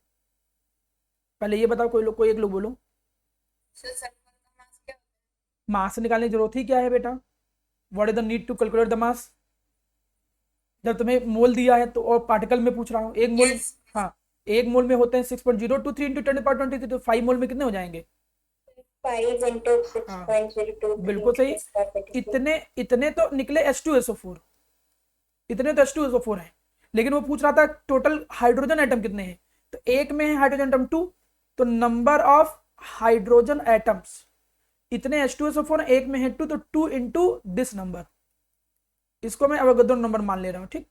पहले ये बताओ, कोई एक लोग बोलो। मास निकालने की जरूरत ही क्या है बेटा? What is the need to calculate the mass? जब तुम्हें मोल दिया है तो, और पार्टिकल में पूछ रहा हूँ, एक मोल, हाँ एक मोल में होते हैं 6.023 इंटू 10 to 5 मोल में कितने हो जाएंगे? 5 into 6.02. बिल्कुल सही। इतने तो निकले H2SO4, इतने तो H2SO4 है, लेकिन वो पूछ रहा था टोटल हाइड्रोजन एटम कितने हैं, तो एक में है हाइड्रोजन एटम 2, तो नंबर ऑफ हाइड्रोजन एटम्स, इतने H2SO4 एक में है 2, तो 2 इंटू दिस नंबर, इसको मैं अवोगाड्रो नंबर मान ले रहा हूं, ठीक।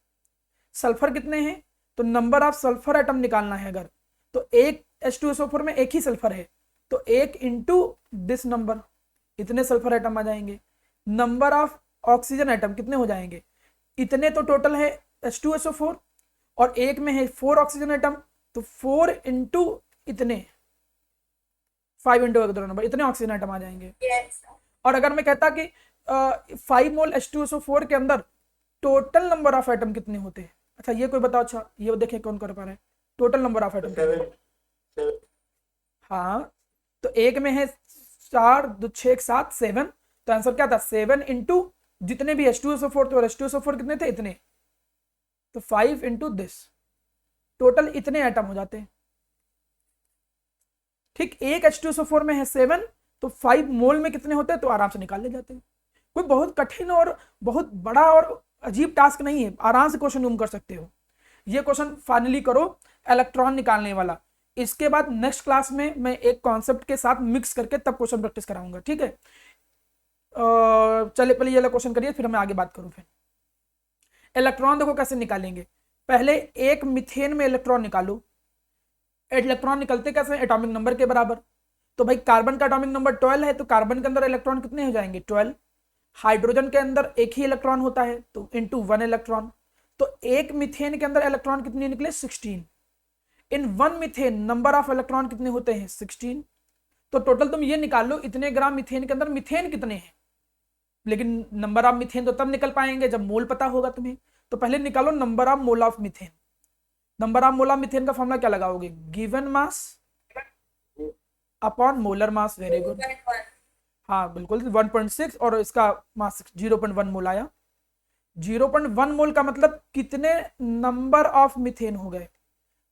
सल्फर कितने हैं, तो नंबर ऑफ सल्फर एटम निकालना है अगर, तो एक H2SO4 में एक ही सल्फर है, तो 1 इंटू दिस नंबर, इतने सल्फर एटम आ जाएंगे। नंबर ऑफ ऑक्सीजन एटम कितने हो जाएंगे? इतने तो टोटल है H2SO4, और एक में है 4 ऑक्सीजन एटम, तो 4 इंटू इतने, 5 इंटू अवोगाड्रो नंबर, इतने ऑक्सीजन एटम आ जाएंगे। Yes. और अगर मैं कहता कि 5 मोल H2SO4 के अंदर टोटल नंबर ऑफ एटम कितने होते हैं, अच्छा ये कोई बताओ, अच्छा ये देखें कौन कर पा रहा है, टोटल नंबर ऑफ एटम। हाँ, तो एक में है 4 2 6 7 7, तो आंसर क्या था? 7 इंटू जितने भी H2SO4 थे, और H2SO4 कितने थे? इतने, तो 5 इंटू दिस, टोटल इतने एटम हो जाते हैं, ठीक। एक H2SO4 में है 7, तो 5 मोल में कितने होते हैं, तो आराम से निकाल ले जाते हैं। कोई बहुत कठिन और बहुत बड़ा और अजीब टास्क नहीं है, आराम से क्वेश्चन तुम कर सकते हो। ये क्वेश्चन फाइनली करो इलेक्ट्रॉन निकालने वाला, इसके बाद नेक्स्ट क्लास में मैं एक कॉन्सेप्ट के साथ मिक्स करके तब क्वेश्चन प्रैक्टिस कराऊंगा, ठीक है। चलिए पहले ये वाला क्वेश्चन करिए, फिर मैं आगे बात करूं। फिर इलेक्ट्रॉन देखो कैसे निकालेंगे, पहले एक मीथेन में इलेक्ट्रॉन निकालो। इलेक्ट्रॉन निकलते कैसे? एटॉमिक नंबर के बराबर। तो भाई कार्बन का एटॉमिक नंबर 12 है, तो कार्बन के अंदर इलेक्ट्रॉन कितने हो जाएंगे? 12। हाइड्रोजन के अंदर एक ही इलेक्ट्रॉन होता है, तो इंटू 1 इलेक्ट्रॉन, तो एक मीथेन के अंदर इलेक्ट्रॉन कितने निकले? 16। इन 1 मीथेन नंबर ऑफ इलेक्ट्रॉन कितने होते हैं? 16। तो टोटल तुम ये निकाल लो, इतने ग्राम मीथेन के अंदर मीथेन कितने हैं, लेकिन नंबर ऑफ मीथेन तो तब निकल पाएंगे जब मोल पता होगा तुम्हें। तो पहले निकालो number of mole of methane. Number of mole of methane का फॉर्मूला क्या लगाओगे? Given mass upon molar mass. Very good, हाँ बिल्कुल 1.6, और इसका मास 0.1 मोल आया। 0.1 मोल का मतलब कितने नंबर ऑफ मीथेन हो गए,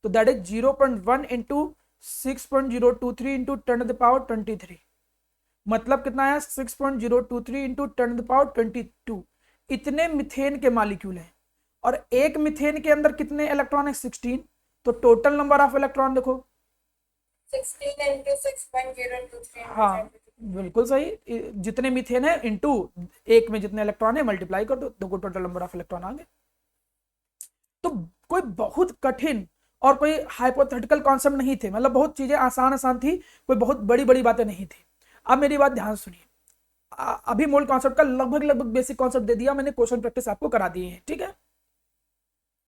तो that is 0.1 into 6.023 into 10 to the power 23, मतलब कितना आया? 6.023 इंटू 10 to the power 22। इतने मीथेन के मॉलिक्यूल हैं, और एक मीथेन के अंदर कितने इलेक्ट्रॉन है? 16। तो टोटल नंबर ऑफ इलेक्ट्रॉन देखो, 16 into 6.023. हाँ बिल्कुल सही, जितने मीथेन है इंटू एक में जितने इलेक्ट्रॉन है मल्टीप्लाई कर दो, देखो टोटल नंबर ऑफ इलेक्ट्रॉन आ गए। तो कोई बहुत कठिन और कोई हाइपोथेटिकल कॉन्सेप्ट नहीं थे, मतलब बहुत चीजें आसान आसान थी, कोई बहुत बड़ी बड़ी बातें नहीं थी। अब मेरी बात ध्यान सुनिए, अभी मोल कॉन्सेप्ट का लगभग बेसिक कॉन्सेप्ट दे दिया मैंने, क्वेश्चन प्रैक्टिस आपको करा दिए हैं, ठीक है।